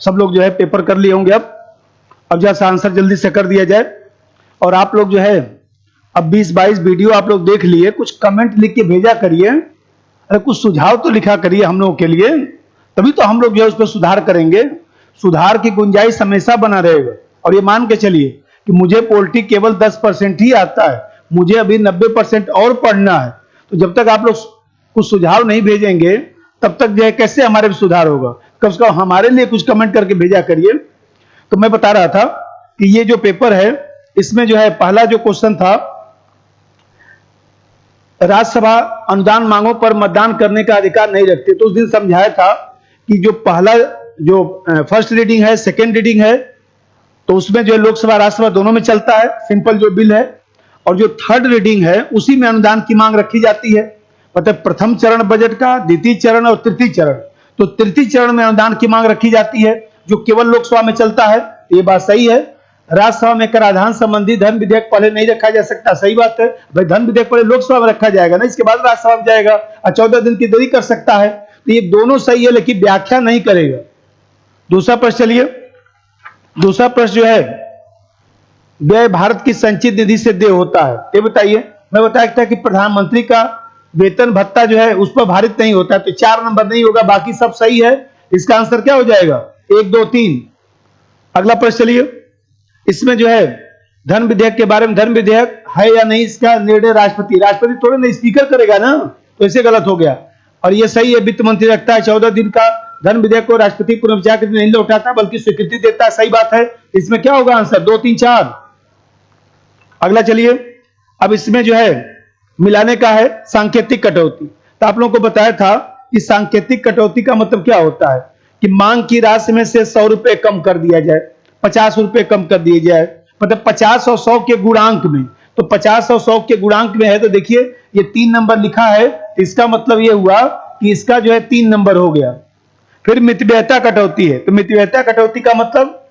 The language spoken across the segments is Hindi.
सब लोग जो है पेपर कर लिए होंगे। अब जैसा आंसर जल्दी से कर दिया जाए। और आप लोग जो है अब 20-22 वीडियो आप लोग देख लिए, कुछ कमेंट लिख के भेजा करिए। अरे कुछ सुझाव तो लिखा करिए हम लोगों के लिए, तभी तो हम लोग जो है उस पर सुधार करेंगे। सुधार की गुंजाइश हमेशा बना रहेगा। और ये मान के चलिए कि मुझे पॉलिटी केवल 10% ही आता है, मुझे अभी 90% और पढ़ना है। तो जब तक आप लोग कुछ सुझाव नहीं भेजेंगे तब तक जो है कैसे हमारे भी सुधार होगा। कम से कम हमारे लिए कुछ कमेंट करके भेजा करिए। तो मैं बता रहा था कि ये जो पेपर है इसमें जो है पहला जो क्वेश्चन था, राज्यसभा अनुदान मांगों पर मतदान करने का अधिकार नहीं रखती। तो उस दिन समझाया था कि जो पहला जो फर्स्ट रीडिंग है, सेकेंड रीडिंग है, तो उसमें जो लोकसभा राज्यसभा दोनों में चलता है, सिंपल जो बिल है। और जो थर्ड रीडिंग है उसी में अनुदान की मांग रखी जाती है, मतलब प्रथम चरण बजट का, द्वितीय चरण और तृतीय चरण। तो तृतीय चरण में अनुदान की मांग रखी जाती है जो केवल लोकसभा में चलता है। ये बात सही है। राज्यसभा में कराधान संबंधी धन विधेयक पहले नहीं रखा जा सकता, सही बात है भाई। धन विधेयक पहले लोकसभा में रखा जाएगा ना, इसके बाद राज्यसभा में जाएगा और 14 दिन की देरी कर सकता है। तो ये दोनों सही है, लेकिन व्याख्या नहीं करेगा। दूसरा प्रश्न चलिए। दूसरा प्रश्न जो है, व्यय भारत की संचित निधि से देय होता है, ये बताइए। मैं बताया था कि प्रधानमंत्री का वेतन भत्ता जो है उस पर भारित नहीं होता है, तो 4 नंबर नहीं होगा, बाकी सब सही है। इसका आंसर क्या हो जाएगा? 1, 2, 3। अगला प्रश्न चलिए। इसमें जो है धन विधेयक के बारे में, धन विधेयक है या नहीं इसका निर्णय राष्ट्रपति थोड़े ना स्पीकर करेगा ना, तो इसे गलत हो गया। और ये सही है, वित्त मंत्री रखता है 14 दिन का धन विधेयक को राष्ट्रपति पुनर्विचार के नहीं लौटाता बल्कि स्वीकृति देता है, सही बात है। इसमें क्या होगा आंसर? 2, 3, 4। अगला चलिए। अब इसमें जो है मिलाने का है सांकेतिक कटौती। तो आप लोगों को बताया था कि सांकेतिक कटौती का मतलब क्या होता है कि मांग की राशि में से 100 रुपए कम कर दिया जाए, 50 रुपए कम कर दिए जाए, मतलब 50 और 100 के गुणांक में। तो 50 और 100 के गुणांक में है, तो देखिए ये 3 नंबर लिखा है, तो इसका मतलब ये हुआ कि इसका जो है 3 नंबर हो गया। फिर मितव्ययता कटौती है। तो मितव्ययता कटौती का मतलब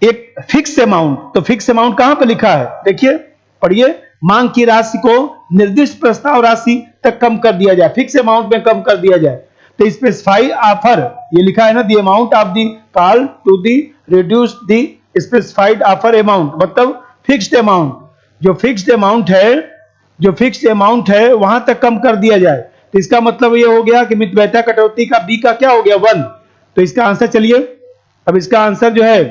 एक फिक्स अमाउंट। तो फिक्स अमाउंट कहां पर लिखा है? देखिए पढ़िए, मांग की राशि को निर्दिष्ट प्रस्ताव राशि तक कम कर दिया जाए, फिक्स अमाउंट में कम कर दिया जाए। तो स्पेसिफाई ऑफर ये लिखा है ना, the amount of the call to the reduce the specified offer amount, मतलब फिक्स्ड अमाउंट। जो फिक्स्ड अमाउंट है वहां तक कम कर दिया जाए। तो इसका मतलब ये हो गया कि मितव्ययता कटौती का बी का क्या हो गया? 1। तो इसका आंसर चलिए, अब इसका आंसर जो है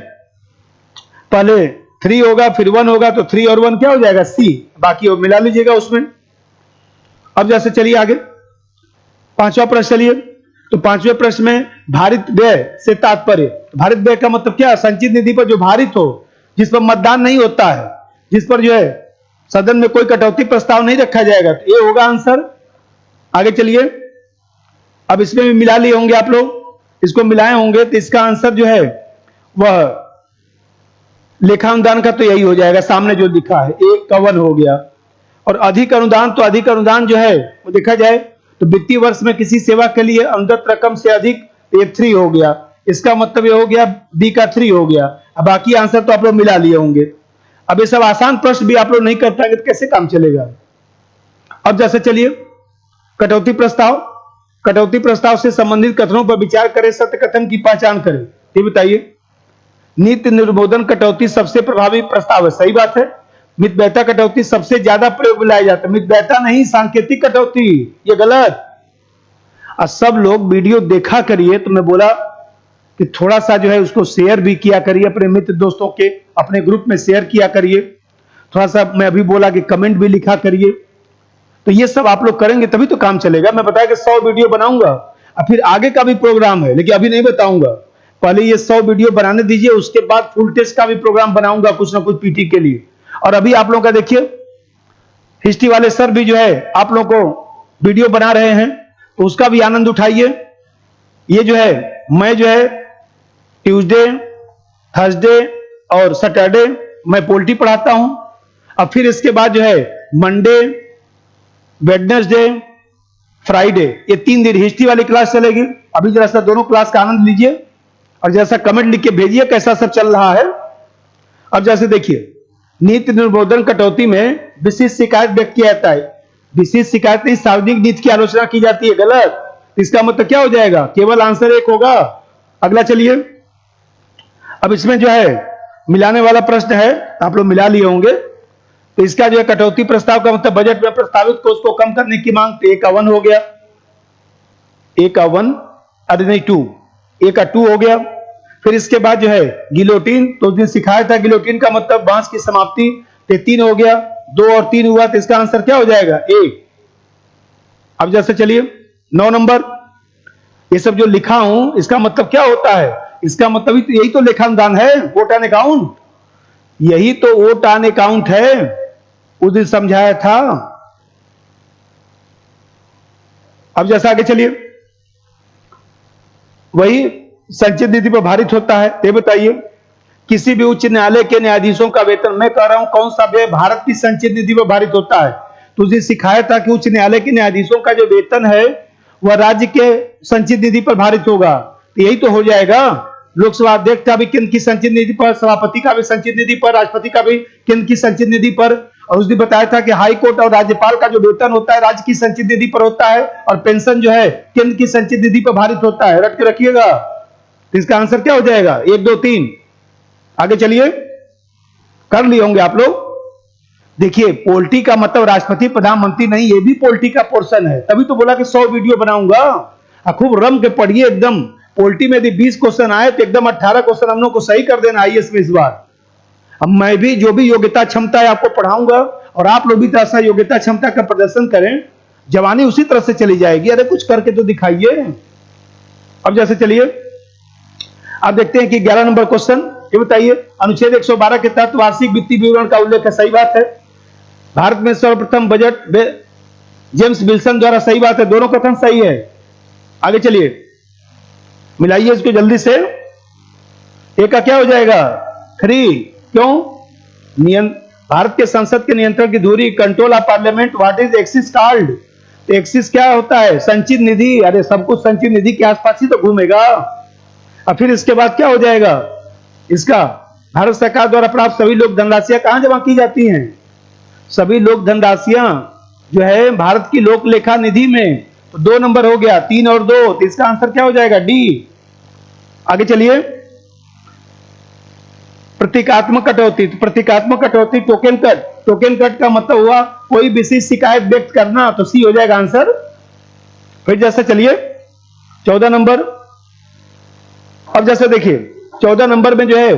पहले 3 होगा फिर 1 होगा, तो 3 और 1 क्या हो जाएगा? सी। बाकी वो मिला लीजिएगा उसमें। अब जैसे चलिए आगे 5वां प्रश्न चलिए। तो 5वें प्रश्न में भारित व्यय से तात्पर्य, भारित व्यय का मतलब क्या? संचित निधि पर जो भारित हो, जिस पर मतदान नहीं होता है, जिस पर जो है सदन में कोई कटौती प्रस्ताव नहीं रखा जाएगा, तो ये होगा आंसर। आगे चलिए। अब इसमें भी मिला लिए होंगे आप लोग, इसको मिलाए होंगे, तो इसका आंसर जो है वह लेखा अनुदान का तो यही हो जाएगा, सामने जो लिखा है 1 का 1 हो गया। और अधिक अनुदान, तो अधिक अनुदान जो है वो देखा जाए तो वित्तीय वर्ष में किसी सेवा के लिए अनुदत्त रकम से अधिक, ये 3 हो गया। इसका मतलब ये हो गया बी का 3 हो गया। अब बाकी आंसर तो आप लोग मिला लिए होंगे। अब ये सब आसान प्रश्न भी आप लोग नहीं कर पाएंगे तो कैसे काम चलेगा। अब जैसे चलिए कटौती प्रस्ताव, कटौती प्रस्ताव से संबंधित कथनों पर विचार करें, सत्य कथन की पहचान करें। ये बताइए। नीति निर्बोधन कटौती सबसे प्रभावी प्रस्ताव है, सही बात है। मितव्ययता कटौती सबसे ज्यादा प्रयोग में लाया जाता है, मितव्ययता नहीं सांकेतिक कटौती, ये गलत। और सब लोग वीडियो देखा करिए, तो मैं बोला कि थोड़ा सा जो है उसको शेयर भी किया करिए अपने मित्र दोस्तों के, अपने ग्रुप में शेयर किया करिए। थोड़ा सा मैं अभी बोला कि कमेंट भी लिखा करिए। तो ये सब आप लोग करेंगे तभी तो काम चलेगा। मैं बताया कि 100 वीडियो बनाऊंगा और फिर आगे का भी प्रोग्राम है, लेकिन अभी नहीं बताऊंगा। पहले ये 100 वीडियो बनाने दीजिए, उसके बाद फुल टेस्ट का भी प्रोग्राम बनाऊंगा कुछ ना कुछ पीटी के लिए। और अभी आप लोगों का देखिए हिस्ट्री वाले सर भी जो है आप लोगों को वीडियो बना रहे हैं, तो उसका भी आनंद उठाइए। ये जो है मैं जो है ट्यूसडे, थर्सडे और सैटरडे मैं पॉलिटी पढ़ाता हूं। और फिर इसके बाद जो है मंडे, वेडनेसडे, फ्राइडे, ये 3 दिन हिस्ट्री वाली क्लास चलेगी। अभी जरा सा दोनों क्लास का आनंद लीजिए और जैसा कमेंट लिख के भेजिए कैसा सब चल रहा है। अब जैसे देखिए नीति निर्बोधन कटौती में विशिष्ट शिकायत व्यक्त किया जाता है, विशिष्ट शिकायत नहीं सार्वजनिक नीति की आलोचना की जाती है, गलत। इसका मतलब क्या हो जाएगा? केवल आंसर 1 होगा। अगला चलिए। अब इसमें जो है मिलाने वाला प्रश्न है, आप लोग मिला लिए होंगे। तो इसका जो है कटौती प्रस्ताव का मतलब बजट में प्रस्तावित कोष को कम करने की मांग। तो ए का 1 हो गया, ए का 1, अरे नहीं 2, ए का 2 हो गया। फिर इसके बाद जो है गिलोटिन, तो उस दिन सिखाया था गिलोटिन का मतलब बांस की समाप्ति। तो 3 हो गया, 2 और 3 हुआ, तो इसका आंसर क्या हो जाएगा? ए। अब जैसे चलिए 9 नंबर, ये सब जो लिखा हूं इसका मतलब क्या होता है? इसका मतलब यही तो लेखानुदान है, वोट एंड अकाउंट। यही तो वोट एंड अकाउंट है, उस दिन समझाया था। अब जैसा आगे चलिए, वही संचित निधि पर भारित होता है। ये बताइए, किसी भी उच्च न्यायालय के न्यायाधीशों का वेतन, मैं कह रहा हूं कौन सा व्यय भारत की संचित निधि पर भारित होता है? तो उसे सिखाया था कि उच्च न्यायालय के न्यायाधीशों का जो वेतन है वह राज्य के संचित निधि पर भारित होगा। तो यही तो हो जाएगा। लोकसभा अध्यक्ष का भी केंद्र की संचित निधि पर, सभापति का भी संचित निधि पर, राष्ट्रपति का भी केंद्र की संचित निधि पर। और उसने बताया था कि हाई कोर्ट और राज्यपाल का जो वेतन होता है राज्य की संचित निधि पर होता है, और पेंशन जो है केंद्र की संचित निधि पर भारित होता है। रट के रखिएगा। तो इसका आंसर क्या हो जाएगा? 1 2 3। आगे चलिए, कर लिए होंगे आप लोग। देखिए, पोल्टी का मतलब राष्ट्रपति प्रधानमंत्री नहीं, ये भी पोल्टी का पोर्शन है। तभी तो बोला कि 100 वीडियो बनाऊंगा। खूब रम के पढ़िए एकदम। पोल्टी में यदि 20 क्वेश्चन आए तो एकदम 18 क्वेश्चन हम लोग को सही कर देना आईएएस में इस बार। अब मैं भी जो भी योग्यता क्षमता है आपको पढ़ाऊंगा, और आप लोग भी तो ऐसा योग्यता क्षमता का प्रदर्शन करें, जवानी उसी तरह से चली जाएगी। अरे कुछ करके तो दिखाइए। अब जैसे चलिए, आप देखते हैं कि 11 नंबर क्वेश्चन, ये बताइए, अनुच्छेद 112 के तहत वार्षिक वित्तीय विवरण का उल्लेख है। सही बात है। भारत में सर्वप्रथम बजट जेम्स विल्सन द्वारा। सही बात है, दोनों कथन सही है। आगे चलिए, मिलाइए इसको जल्दी से। ए का क्या हो जाएगा? 3। क्यों? भारत के संसद के नियंत्रण की धुरी, control of parliament. What is axis called? Axis क्या होता है? संचित निधि। अरे सब कुछ संचित निधि के आसपास ही तो घूमेगा। और फिर इसके बाद क्या हो जाएगा इसका? भारत सरकार द्वारा प्राप्त सभी लोक धनराशियां कहां जमा की जाती हैं? सभी लोक धनराशियां जो है भारत की लोक लेखा निधि में। तो 2 नंबर हो गया, 3 और 2। तो इसका आंसर क्या हो जाएगा? डी। आगे चलिए, प्रतीकात्मक कटौती। तो प्रतीकात्मक कटौती, टोकन कट। टोकन कट का मतलब हुआ कोई विशेष शिकायत व्यक्त करना। तो सी हो जाएगा आंसर। फिर जैसे चलिए 14 नंबर। अब जैसे देखिए 14 नंबर में जो है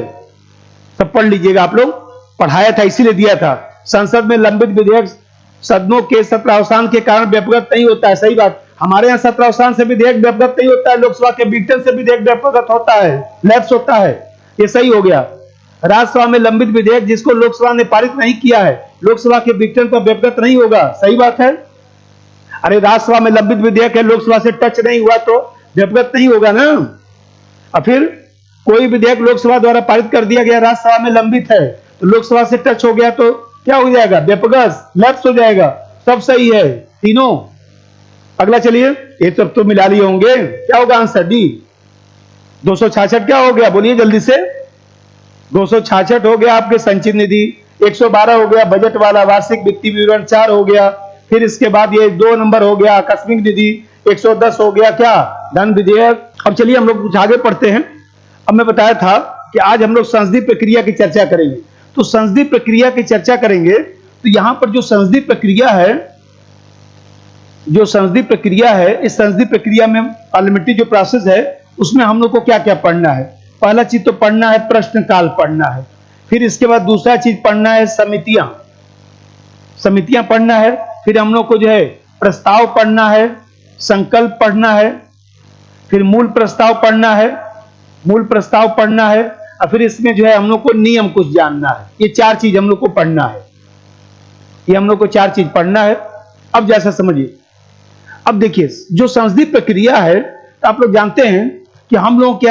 सब पढ़ लीजिएगा आप लोग, पढ़ाया था इसीलिए दिया था। संसद में लंबित विधेयक सदनों के सत्रावसान के कारण व्यपगत नहीं होता है। सही बात, हमारे यहाँ सत्रावसान से विधेयक व्यपगत नहीं होता है, लोकसभा के विघटन से विधेयक व्यपगत होता है, लैप्स होता है। ये सही हो गया। राज्यसभा में लंबित विधेयक जिसको लोकसभा ने पारित नहीं किया है, लोकसभा के विघटन पर व्यपगत नहीं होगा। सही बात है। अरे राज्यसभा में लंबित विधेयक है, लोकसभा से टच नहीं हुआ तो व्यपगत नहीं होगा ना। और फिर कोई विधेयक लोकसभा द्वारा पारित कर दिया गया, राज्यसभा में लंबित है, तो लोकसभा से टच हो गया तो क्या हो जाएगा? व्यपगत, लैप्स हो जाएगा। सब सही है तीनों। अगला चलिए, ये सब तो मिला लिए होंगे। क्या होगा आंसर? डी। 266 क्या हो गया? बोलिए जल्दी से। 266 हो गया आपके संचित निधि। 112 हो गया बजट वाला, वार्षिक वित्तीय विवरण। 4 हो गया। फिर इसके बाद ये 2 नंबर हो गया आकस्मिक निधि। 110 हो गया क्या? धन विधेयक। अब चलिए हम लोग कुछ आगे पढ़ते हैं। अब मैं बताया था कि आज हम लोग संसदीय प्रक्रिया की चर्चा करेंगे। तो संसदीय प्रक्रिया की चर्चा करेंगे तो यहां पर जो संसदीय प्रक्रिया है, इस संसदीय प्रक्रिया में पार्लियामेंट्री जो प्रोसेस है उसमें हम लोग को क्या क्या पढ़ना है? पहला चीज तो पढ़ना है प्रश्नकाल पढ़ना है। फिर इसके बाद दूसरा चीज पढ़ना है समितियां पढ़ना है। फिर हम लोग को जो है प्रस्ताव पढ़ना है, संकल्प पढ़ना है, फिर मूल प्रस्ताव पढ़ना है, और फिर इसमें जो है हम लोग को नियम कुछ जानना है। ये 4 चीज हम लोग को पढ़ना है। अब जैसा समझिए, अब देखिए जो संसदीय प्रक्रिया है, तो आप लोग जानते हैं कि हम लोग के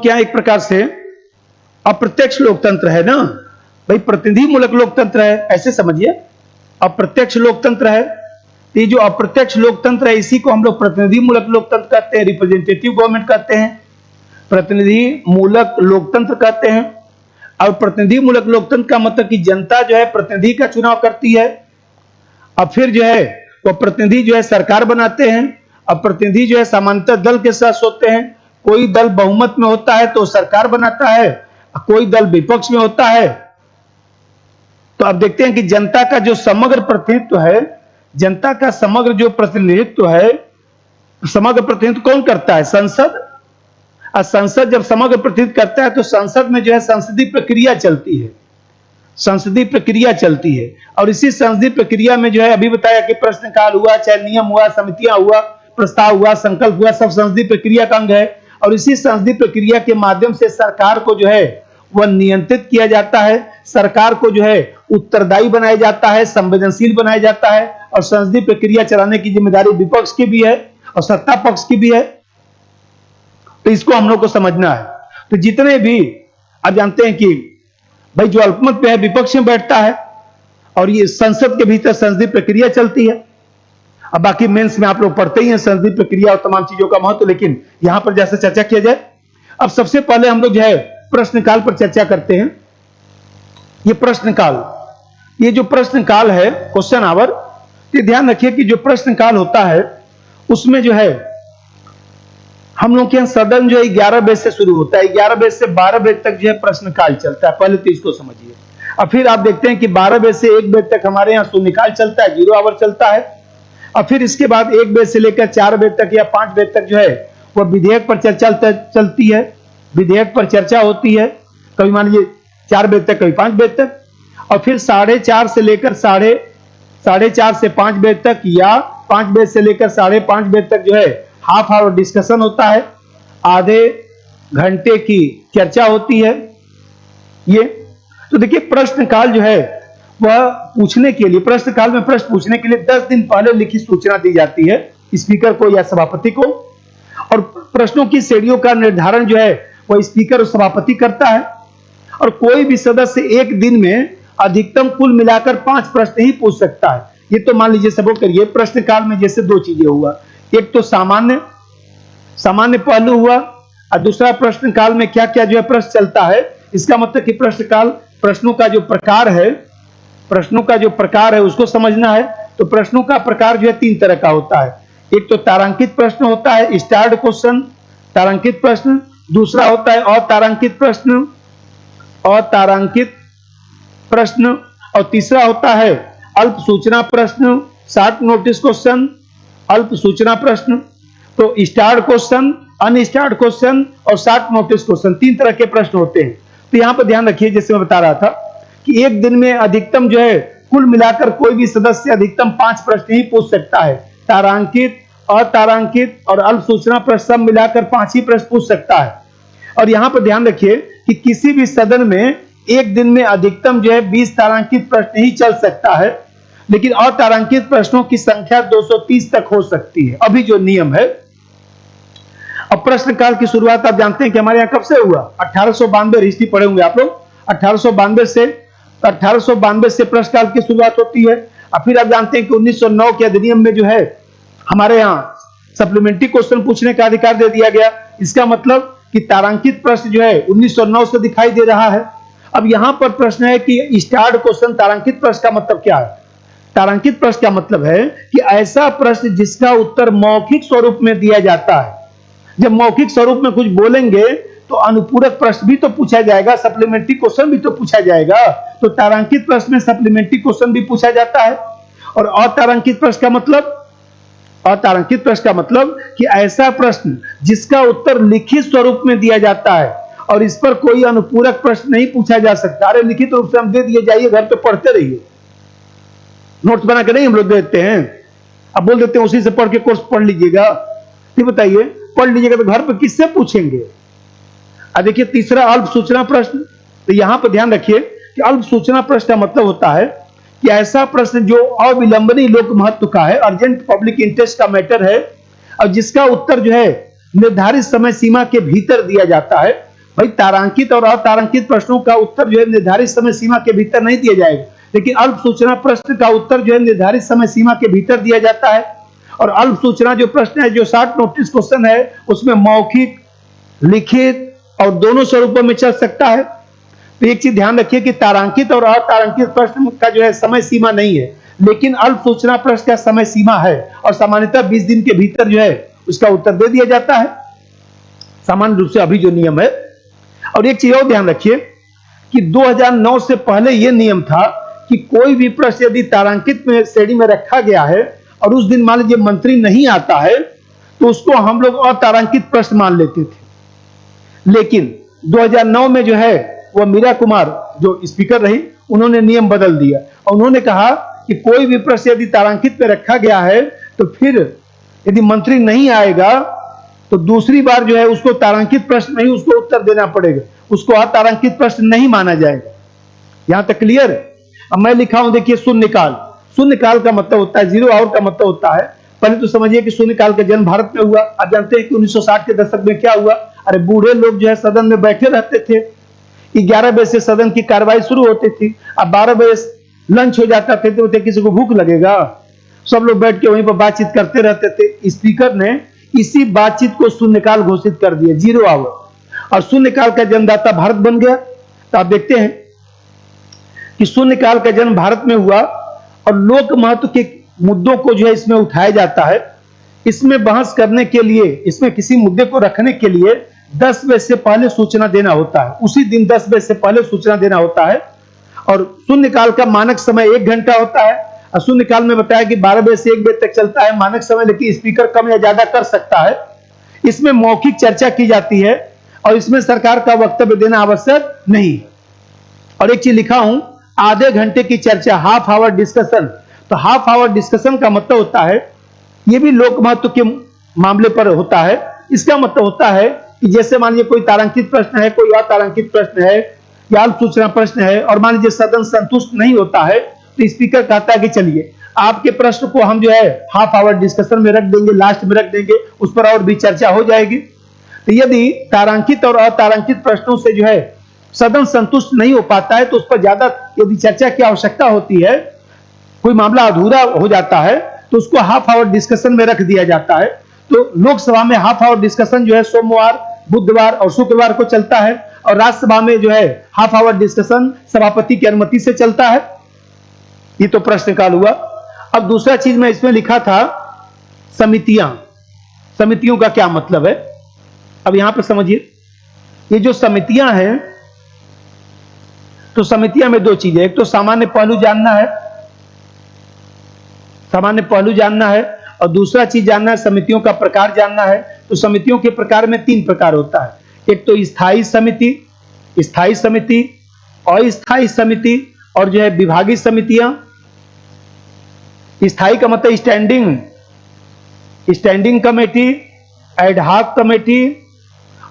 यहाँ एक प्रकार से अप्रत्यक्ष लोकतंत्र है ना भाई, प्रतिनिधि मूलक लोकतंत्र है, ऐसे समझिए। अप्रत्यक्ष लोकतंत्र है। तो ये जो अप्रत्यक्ष लोकतंत्र है इसी को हम लोग प्रतिनिधि मूलक लोकतंत्र कहते हैं, रिप्रेजेंटेटिव गवर्नमेंट कहते हैं, प्रतिनिधि मूलक लोकतंत्र कहते हैं। और प्रतिनिधि मूलक लोकतंत्र का मतलब कि जनता जो है प्रतिनिधि का चुनाव करती है, और फिर जो है वो प्रतिनिधि जो है सरकार बनाते हैं, और प्रतिनिधि जो है सामान्यतः दल के साथ होते हैं। कोई दल बहुमत में होता है तो सरकार बनाता है, कोई दल विपक्ष में होता है। तो अब देखते हैं कि जनता का जो समग्र प्रतिनिधित्व है, जनता का समग्र जो प्रतिनिधित्व है, समग्र प्रतिनिधित्व कौन करता है? संसद। और संसद जब समग्र प्रतिनिधित्व करता है तो संसद में जो है संसदीय प्रक्रिया चलती है, संसदीय प्रक्रिया चलती है। और इसी संसदीय प्रक्रिया में जो है अभी बताया कि प्रश्नकाल हुआ, चाहे नियम हुआ, समितियां हुआ, प्रस्ताव हुआ, संकल्प हुआ, सब संसदीय प्रक्रिया का अंग है। और इसी संसदीय प्रक्रिया के माध्यम से सरकार को जो है वह नियंत्रित किया जाता है, सरकार को जो है उत्तरदायी बनाया जाता है, संवेदनशील बनाया जाता है। और संसदीय प्रक्रिया चलाने की जिम्मेदारी विपक्ष की भी है और सत्ता पक्ष की भी है। तो इसको हम लोग को समझना है। तो जितने भी आप जानते हैं कि भाई जो अल्पमत पे है विपक्ष में बैठता है और ये संसद के भीतर संसदीय प्रक्रिया चलती है। अब बाकी मेंस में आप लोग पढ़ते ही हैं संसदीय प्रक्रिया और तमाम चीजों का महत्व, लेकिन यहां पर जैसे चर्चा किया जाए, अब सबसे पहले हम लोग जो है प्रश्नकाल पर चर्चा करते हैं। ये प्रश्नकाल, ये जो प्रश्नकाल है, क्वेश्चन आवर, ये ध्यान रखिए कि जो प्रश्नकाल होता है उसमें जो है हम लोग के यहाँ सदन जो है 11 बजे से शुरू होता है, 11 बजे से 12 बजे तक जो है प्रश्नकाल चलता है। पहले तो इसको समझिए। और फिर आप देखते हैं कि 12 बजे से 1 बजे तक हमारे यहाँ शून्यकाल चलता है, 0 आवर चलता है। और फिर इसके बाद 1 बजे से लेकर 4 बजे तक या 5 बजे तक जो है वह विधेयक पर चर्चा चलती है, विधेयक पर चर्चा होती है। कभी मान लीजिए 4 बजे तक, कभी 5 बजे तक। और फिर 4:30 से लेकर 4:30 से 5 बजे तक या 5 बजे से लेकर 5:30 बजे तक जो है हाफ आवर डिस्कशन होता है, आधे घंटे की चर्चा होती है। ये तो देखिए प्रश्नकाल जो है वह पूछने के लिए, प्रश्नकाल में प्रश्न पूछने के लिए 10 दिन पहले लिखित सूचना दी जाती है स्पीकर को या सभापति को। और प्रश्नों की श्रेणियों का निर्धारण जो है वह स्पीकर और सभापति करता है। और कोई भी सदस्य एक दिन में अधिकतम कुल मिलाकर 5 प्रश्न ही पूछ सकता है। ये तो मान लीजिए सब करिए प्रश्नकाल में जैसे 2 चीजें हुआ, एक तो सामान्य पहलू हुआ और दूसरा प्रश्नकाल में क्या क्या जो है प्रश्न चलता है। इसका मतलब कि प्रश्नकाल प्रश्नों का जो प्रकार है उसको समझना है। तो प्रश्नों का प्रकार जो है 3 तरह का होता है। एक तो तारांकित प्रश्न होता है, स्टार्ड क्वेश्चन, तारांकित प्रश्न। दूसरा होता है अतारांकित प्रश्न। और तीसरा होता है अल्प सूचना प्रश्न, शॉर्ट नोटिस क्वेश्चन, अल्प सूचना प्रश्न। तो स्टार्ड क्वेश्चन, अनस्टार्ड क्वेश्चन और शॉर्ट नोटिस क्वेश्चन, 3 तरह के प्रश्न होते हैं। तो यहां पर ध्यान रखिए, जैसे मैं बता रहा था कि एक दिन में अधिकतम जो है कुल मिलाकर कोई भी सदस्य अधिकतम 5 प्रश्न ही पूछ सकता है। तारांकित, अतारांकित और अल्प सूचना प्रश्न सब मिलाकर 5 ही प्रश्न पूछ सकता है। और यहां पर ध्यान रखिए कि किसी भी सदन में एक दिन में अधिकतम जो है 20 तारांकित प्रश्न ही चल सकता है, लेकिन अतारांकित प्रश्नों की संख्या 230 तक हो सकती है, अभी जो नियम है। अब प्रश्नकाल की शुरुआत आप जानते हैं कि हमारे यहाँ कब से हुआ? 1892, हिस्ट्री पढ़े होंगे आप लोग। 1892 से प्रश्नकाल की शुरुआत होती है। और फिर आप जानते हैं कि 1909 के अधिनियम में जो है हमारे यहाँ सप्लीमेंट्री क्वेश्चन पूछने का अधिकार दे दिया गया। इसका मतलब कि तारांकित प्रश्न जो है 1909 से दिखाई दे रहा है। अब यहां पर प्रश्न है कि स्टार्ड क्वेश्चन, तारांकित प्रश्न का मतलब क्या है? तारांकित प्रश्न का मतलब है कि ऐसा प्रश्न जिसका उत्तर मौखिक स्वरूप में दिया जाता है। जब मौखिक स्वरूप में कुछ बोलेंगे तो अनुपूरक प्रश्न भी तो पूछा जाएगा, सप्लीमेंट्री क्वेश्चन भी तो पूछा जाएगा। तो तारांकित प्रश्न में सप्लीमेंट्री क्वेश्चन भी पूछा जाता है। और अतारांकित प्रश्न का मतलब कि ऐसा प्रश्न जिसका उत्तर लिखित स्वरूप में दिया जाता है और इस पर कोई अनुपूरक प्रश्न नहीं पूछा जा सकता। अरे लिखित रूप से हम दे दिए, जाइए घर पे पढ़ते रहिए, नोट्स बना के नहीं हम लोग देते हैं। अब बोल देते हैं उसी से पढ़ के कोर्स पढ़ लीजिएगा। ये बताइए, पढ़ लीजिएगा तो घर पे किससे पूछेंगे? अब देखिए तीसरा अल्प सूचना प्रश्न। तो यहां पर ध्यान रखिए कि अल्प सूचना प्रश्न का मतलब होता है कि ऐसा प्रश्न जो अविलंबनीय लोक महत्व का है, अर्जेंट पब्लिक इंटरेस्ट का मैटर है, और जिसका उत्तर जो है निर्धारित समय सीमा के भीतर दिया जाता है। भाई तारांकित और अतारांकित प्रश्नों का उत्तर जो है निर्धारित समय सीमा के भीतर नहीं दिया जाएगा, लेकिन अल्प सूचना प्रश्न का उत्तर जो है निर्धारित समय सीमा के भीतर दिया जाता है। और अल्प सूचना जो प्रश्न है, जो शॉर्ट नोटिस क्वेश्चन है, उसमें मौखिक, लिखित और दोनों स्वरूपों में चल सकता है। तो एक चीज ध्यान रखिए कि तारांकित और अतारांकित प्रश्न का जो है समय सीमा नहीं है, लेकिन अल्प सूचना प्रश्न का समय सीमा है और सामान्यतः 20 दिन के भीतर जो है उसका उत्तर दे दिया जाता है। सामान्य रूप से अभी जो नियम है। और एक चीज और ध्यान रखिए कि 2009 से पहले यह नियम था कि कोई भी प्रश्न यदि तारांकित में श्रेणी में रखा गया है और उस दिन मान लीजिए मंत्री नहीं आता है तो उसको हम लोग अतारांकित प्रश्न मान लेते थे। लेकिन 2009 में जो है वह मीरा कुमार जो स्पीकर रही, उन्होंने नियम बदल दिया और उन्होंने कहा कि कोई भी प्रश्न यदि तारांकित में रखा गया है तो फिर यदि मंत्री नहीं आएगा तो दूसरी बार जो है उसको तारांकित प्रश्न नहीं, उसको उत्तर देना पड़ेगा, उसको अतारांकित प्रश्न नहीं माना जाएगा। यहां तक क्लियर है? अब मैं लिखा हूं, देखिए शून्यकाल। शून्यकाल का मतलब होता है, जीरो आवर का मतलब होता है, पहले तो समझिए कि शून्यकाल का जन्म भारत में हुआ। आप जानते हैं कि 1960 के दशक में क्या हुआ? अरे बूढ़े लोग जो है सदन में बैठे रहते थे, 11 बजे से सदन की कार्रवाई शुरू होती थी, अब 12 बजे लंच हो जाता थे तो किसी को भूख लगेगा, सब लोग बैठ के वहीं पर बातचीत करते रहते थे। स्पीकर ने इसी बातचीत को शून्यकाल घोषित कर दिया, जीरो आवर, और शून्यकाल का जन्मदाता भारत बन गया। तो आप देखते हैं कि शून्यकाल का जन्म भारत में हुआ और लोक महत्व के मुद्दों को जो है इसमें उठाया जाता है। इसमें बहस करने के लिए, इसमें किसी मुद्दे को रखने के लिए 10 बजे से पहले सूचना देना होता है, उसी दिन 10 बजे से पहले सूचना देना होता है। और शून्यकाल का मानक समय 1 घंटा होता है और शून्यकाल में बताया कि 12 बजे से 1 बजे तक चलता है मानक समय, लेकिन स्पीकर कम या ज्यादा कर सकता है। इसमें मौखिक चर्चा की जाती है और इसमें सरकार का वक्तव्य देना आवश्यक नहीं। और एक चीज लिखा हूं, आधे घंटे की चर्चा, हाफ आवर डिस्कशन। तो हाफ आवर डिस्कशन का मतलब होता है, यह भी लोक महत्व के मामले पर होता है। इसका मतलब होता है कि जैसे मान लीजिए कोई तारांकित प्रश्न है, कोई अतारांकित प्रश्न है या अल्प सूचना प्रश्न है और मान लीजिए सदन संतुष्ट नहीं होता है तो स्पीकर कहता है कि चलिए आपके प्रश्न को हम जो है हाफ आवर डिस्कशन में रख देंगे, लास्ट में रख देंगे, उस पर और भी चर्चा हो जाएगी। तो यदि तारांकित और अतारांकित प्रश्नों से जो है सदन संतुष्ट नहीं हो पाता है तो उस पर ज्यादा यदि चर्चा की आवश्यकता होती है, कोई मामला अधूरा हो जाता है तो उसको हाफ आवर डिस्कशन में रख दिया जाता है। तो लोकसभा में हाफ आवर डिस्कशन जो है सोमवार, बुधवार और शुक्रवार को चलता है और राज्यसभा में जो है हाफ आवर डिस्कशन सभापति की अनुमति से चलता है। ये तो प्रश्नकाल हुआ। अब दूसरा चीज मैं इसमें लिखा था, समितियां। समितियों का क्या मतलब है? अब यहां पर समझिए, ये जो समितियां हैं तो समितियां में 2 चीजें, एक तो सामान्य पहलू जानना है, सामान्य पहलू जानना है, और दूसरा चीज जानना है समितियों का प्रकार जानना है। तो समितियों के प्रकार में 3 प्रकार होता है, एक तो स्थायी समिति, स्थायी समिति, अस्थायी समिति और जो है विभागीय समितियां। स्थायी का मतलब स्टैंडिंग कमेटी, एडहॉक कमेटी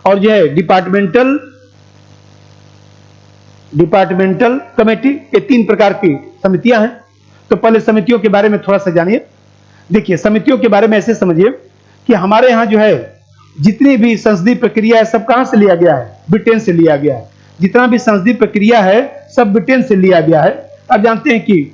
और जो है डिपार्टमेंटल कमेटी। ये 3 प्रकार की समितियां हैं। तो पहले समितियों के बारे में थोड़ा सा जानिए। देखिए, समितियों के बारे में ऐसे समझिए कि हमारे यहां जो है जितनी भी संसदीय प्रक्रिया है सब कहां से लिया गया है? ब्रिटेन से लिया गया है। जितना भी संसदीय प्रक्रिया है सब ब्रिटेन से लिया गया है। आप जानते हैं कि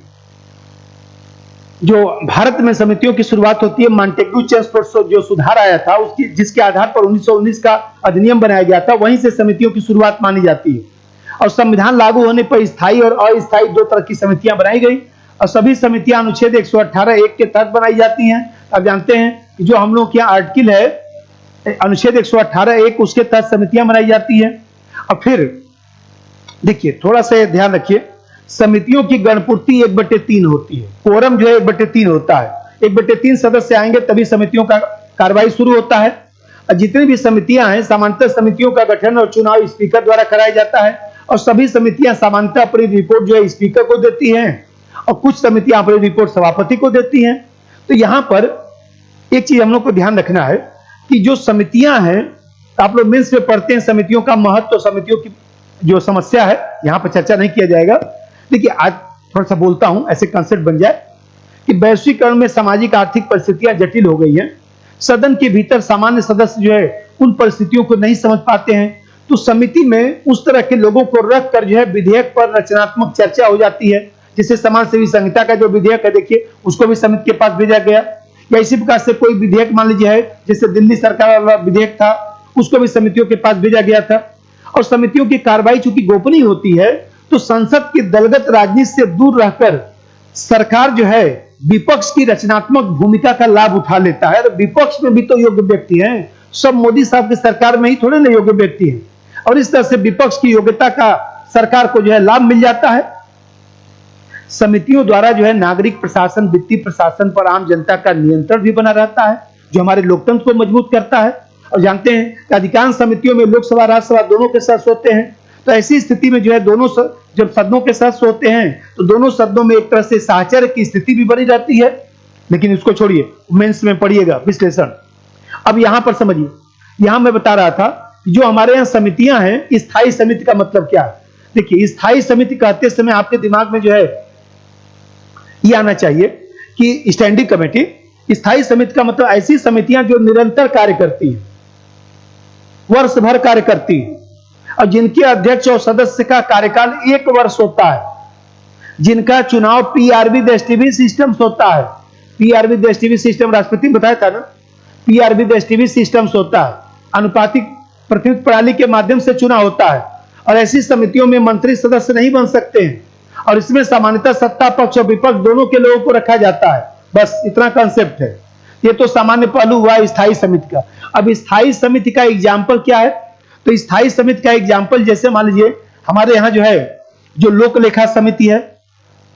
जो भारत में समितियों की शुरुआत होती है, मॉन्टेग्यू चेम्सफोर्ड जो सुधार आया था उसकी, जिसके आधार पर 1919 का अधिनियम बनाया गया था, वहीं से समितियों की शुरुआत मानी जाती है। और संविधान लागू होने पर स्थायी और अस्थायी 2 तरह की समितियां बनाई गई और सभी समितियां अनुच्छेद 118(1) के तहत बनाई जाती हैं। आप जानते हैं कि जो हम लोग के यहाँ आर्टिकल है अनुच्छेद 118(1), उसके तहत समितियां बनाई जाती हैं। और फिर देखिए, थोड़ा सा ध्यान रखिए, समितियों की गणपूर्ति 1/3 होती है। कोरम जो है 1/3 होता है। 1/3 सदस्य आएंगे तभी समितियों का कार्रवाई शुरू होता है। और जितनी भी समितियां हैं, सामान्यतः समितियों का गठन और चुनाव स्पीकर द्वारा कराया जाता है और सभी समितियां सामान्यतः अपनी रिपोर्ट जो है स्पीकर को देती हैं और कुछ समितियां अपनी रिपोर्ट सभापति को देती हैं। तो यहां पर एक चीज हम लोग को ध्यान रखना है कि जो समितियां हैं, आप लोग मेंस में पढ़ते हैं समितियों का महत्व, समितियों की जो समस्या है, यहां पर चर्चा नहीं किया जाएगा। देखिए, आज थोड़ा सा बोलता हूं, ऐसे कंसेप्ट बन जाए कि वैश्वीकरण में सामाजिक आर्थिक परिस्थितियां जटिल हो गई हैं। सदन के भीतर सामान्य सदस्य जो है उन परिस्थितियों को नहीं समझ पाते हैं, तो समिति में उस तरह के लोगों को रखकर जो है विधेयक पर रचनात्मक चर्चा हो जाती है। जैसे समाज सेवी संहिता का जो विधेयक है, देखिए उसको भी समिति के पास भेजा गया। या इसी प्रकार से कोई विधेयक मान लीजिए है, जैसे दिल्ली सरकार वाला विधेयक था, उसको भी समितियों के पास भेजा गया था। और समितियों की कार्रवाई चूंकि गोपनीय होती है तो संसद की दलगत राजनीति से दूर रहकर सरकार जो है विपक्ष की रचनात्मक भूमिका का लाभ उठा लेता है। विपक्ष में भी तो योग्य व्यक्ति हैं, सब मोदी साहब की सरकार में ही थोड़े ना योग्य व्यक्ति हैं, और इस तरह से विपक्ष की योग्यता का सरकार को जो है लाभ मिल जाता है। समितियों द्वारा जो है नागरिक प्रशासन, वित्तीय प्रशासन पर आम जनता का नियंत्रण भी बना रहता है, जो हमारे लोकतंत्र को मजबूत करता है। और जानते हैं कि अधिकांश समितियों में लोकसभा राज्यसभा दोनों के सदस्य होते हैं, तो ऐसी स्थिति में जो है दोनों जब सदनों के सदस्य होते हैं तो दोनों सदनों में एक तरह से साहचर्य की स्थिति भी बनी रहती है। लेकिन इसको छोड़िए, मेंस में पढ़िएगा विश्लेषण। अब यहां पर समझिए, यहां मैं बता रहा था कि जो हमारे यहाँ समितियां हैं, स्थायी समिति का मतलब क्या है। देखिए, स्थायी समिति कहते समय आपके दिमाग में जो है ये आना चाहिए कि स्टैंडिंग कमेटी। स्थायी समिति का मतलब ऐसी समितियां जो निरंतर कार्य करती हैं, वर्ष भर कार्य करती है, और जिनके अध्यक्ष और सदस्य का कार्यकाल 1 वर्ष होता है, जिनका चुनाव पीआरबी देशटीवी सिस्टम होता है। पीआरबी देशटीवी सिस्टम राष्ट्रपति बताया था ना, पीआरबी देशटीवी सिस्टम होता है, अनुपातिक प्रतिनिधित्व प्रणाली के माध्यम से चुनाव होता है। और ऐसी समितियों में मंत्री सदस्य नहीं बन सकते हैं, और इसमें सामान्यतः सत्ता पक्ष और विपक्ष दोनों के लोगों को रखा जाता है। बस इतना कंसेप्ट है। ये तो सामान्य पहलू हुआ स्थायी समिति का। अब स्थायी समिति का एग्जाम्पल क्या है, तो स्थायी समिति का एग्जाम्पल जैसे मान लीजिए हमारे यहाँ जो है जो लोक लेखा समिति है,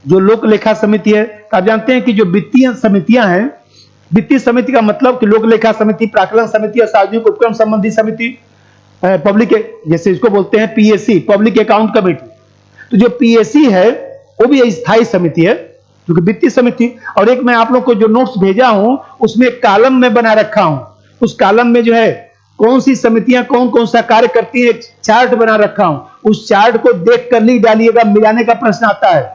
जो लोक लेखा समिति है, आप जानते हैं कि जो वित्तीय समितियां हैं, वित्तीय समिति का मतलब कि लोक लेखा समिति, प्राक्कलन समिति और सार्वजनिक उपक्रम संबंधी समिति, पब्लिक जैसे इसको बोलते हैं पीएससी, पब्लिक अकाउंट कमेटी। तो जो पीएससी है वो भी स्थायी समिति है, जो कि वित्तीय समिति। और एक मैं आप लोग को जो नोट्स भेजा हूं उसमें एक कॉलम में बना रखा हूं, उस कॉलम में जो है कौन सी समितियां कौन कौन सा कार्य करती है, एक चार्ट बना रखा हूं। उस चार्ट को देख कर नहीं डालिएगा, मिलाने का प्रश्न आता है।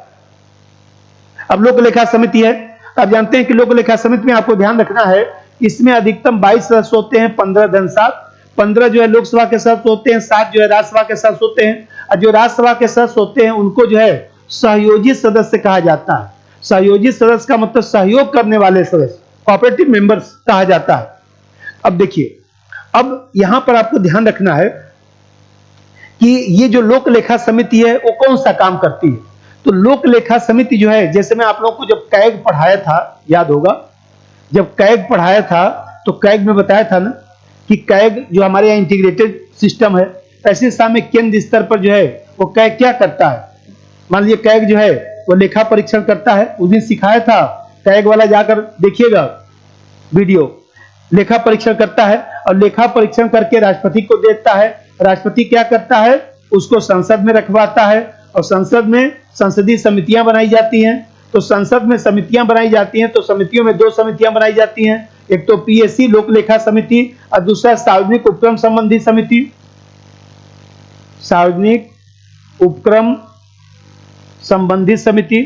अब लोक लेखा समिति है, आप जानते हैं कि लोक लेखा समिति में आपको ध्यान रखना है, इसमें अधिकतम 22 सदस्य होते हैं, 15 धनसाध, 15 जो है लोकसभा के सदस्य होते हैं, 7 जो है राज्यसभा के सदस्य होते हैं। और जो राज्यसभा के सदस्य होते हैं उनको जो है सहयोगी सदस्य कहा जाता है। सहयोगी सदस्य का मतलब सहयोग करने वाले सदस्य, कोऑपरेटिव मेंबर्स कहा जाता है। अब देखिए, अब यहां पर आपको ध्यान रखना है कि ये जो लोक लेखा समिति है वो कौन सा काम करती है। तो लोक लेखा समिति जो है, जैसे मैं आप लोगों को जब कैग पढ़ाया था, याद होगा जब कैग पढ़ाया था तो कैग में बताया था ना कि कैग जो हमारे यहाँ इंटीग्रेटेड सिस्टम है, ऐसे सामने केंद्र स्तर पर जो है वो कैग क्या करता है। मान लीजिए कैग जो है वो लेखा परीक्षण करता है, उस दिन सिखाया था, कैग वाला जाकर देखिएगा वीडियो। लेखा परीक्षण करता है और लेखा परीक्षण करके राष्ट्रपति को देता है। राष्ट्रपति क्या करता है, उसको संसद में रखवाता है, और संसद में संसदीय समितियां बनाई जाती हैं। तो संसद में समितियां बनाई जाती हैं, तो समितियों में 2 समितियां बनाई जाती हैं, एक तो पीएससी लोक लेखा समिति और दूसरा सार्वजनिक उपक्रम संबंधी समिति। सार्वजनिक उपक्रम संबंधित समिति,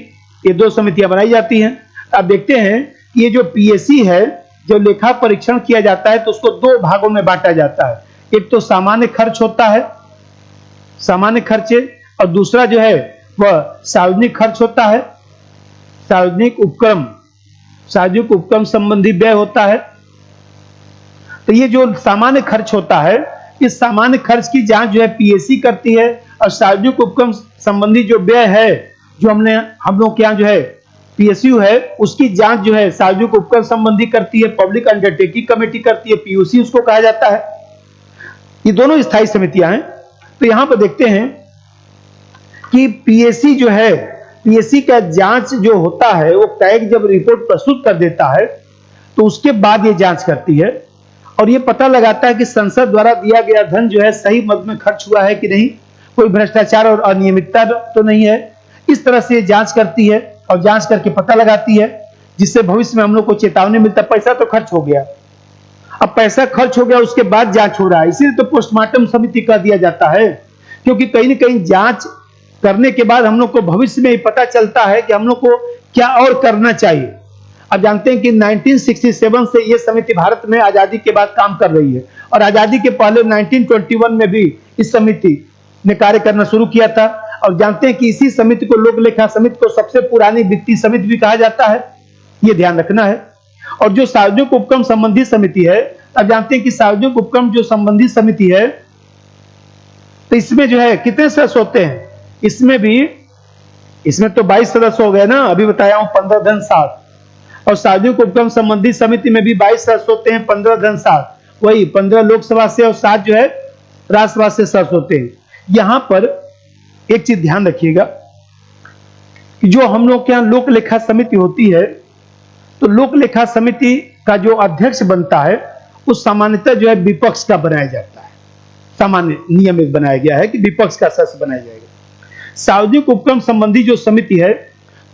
ये 2 समितियां बनाई जाती हैं। अब देखते हैं कि ये जो पीएससी है, जो लेखा परीक्षण किया जाता है तो उसको 2 भागों में बांटा जाता है। एक तो सामान्य खर्च होता है, सामान्य खर्चे, और दूसरा जो है वह सार्वजनिक खर्च होता है, सार्वजनिक उपक्रम, सार्वजनिक उपक्रम संबंधी व्यय होता है। तो ये जो सामान्य खर्च होता है, इस सामान्य खर्च की जांच जो है पीएससी करती है, और सार्वजनिक उपक्रम संबंधी जो व्यय है, जो हम लोग के यहाँ जो है पीएसयू है, उसकी जांच जो है सार्वजनिक उपक्रम संबंधी करती है, पब्लिक अंडरटेकिंग कमेटी करती है, पीयूसी उसको कहा जाता है। ये दोनों स्थायी समितियां हैं। तो यहां पर देखते हैं कि पीएससी जो है, पीएससी का जांच जो होता है वो कैग जब रिपोर्ट प्रस्तुत कर देता है तो उसके बाद ये जांच करती है, और ये पता लगाता है कि संसद द्वारा दिया गया धन जो है सही मद में खर्च हुआ है कि नहीं, कोई भ्रष्टाचार और अनियमितता तो नहीं है। इस तरह से जांच करती है और जांच करके पता लगाती है, जिससे भविष्य में हम लोग को चेतावनी मिलता है। पैसा तो खर्च हो गया, अब पैसा खर्च हो गया, उसके बाद जांच हो रहा है, इसीलिए तो पोस्टमार्टम समिति कह दिया जाता है, क्योंकि कहीं ना कहीं जांच करने के बाद हम लोग को भविष्य में पता चलता है कि हम लोग को क्या और करना चाहिए। अब जानते हैं कि 1967 से ये समिति भारत में आजादी के बाद काम कर रही है, और आजादी के पहले 1921 में भी इस समिति ने कार्य करना शुरू किया था। और जानते हैं कि इसी समिति को लोक लेखा समिति को सबसे पुरानी वित्तीय समिति भी कहा जाता है, ये ध्यान रखना है। और जो सार्वजनिक उपक्रम संबंधी समिति है, अब जानते हैं कि सार्वजनिक उपक्रम जो संबंधी समिति है, तो इसमें जो है कितने सदस्य होते हैं, इसमें तो 22 सदस्य हो गए ना, अभी बताया हूं 15 धनसाध। और सार्वजनिक उपक्रम संबंधी समिति में भी 22 सदस्य होते हैं, 15 धनसाध। वही 15 लोकसभा से और 7 जो है राज्यसभा से सदस्य होते हैं। यहां पर एक चीज ध्यान रखिएगा कि जो हम लोग के यहाँ लोक लेखा समिति होती है, तो लोक लेखा समिति का जो अध्यक्ष बनता है वो सामान्यतः जो है विपक्ष का बनाया जाता है। सामान्य नियम एक बनाया गया है कि विपक्ष का सदस्य बनाया जाएगा। सार्वजनिक उपक्रम संबंधी जो समिति है,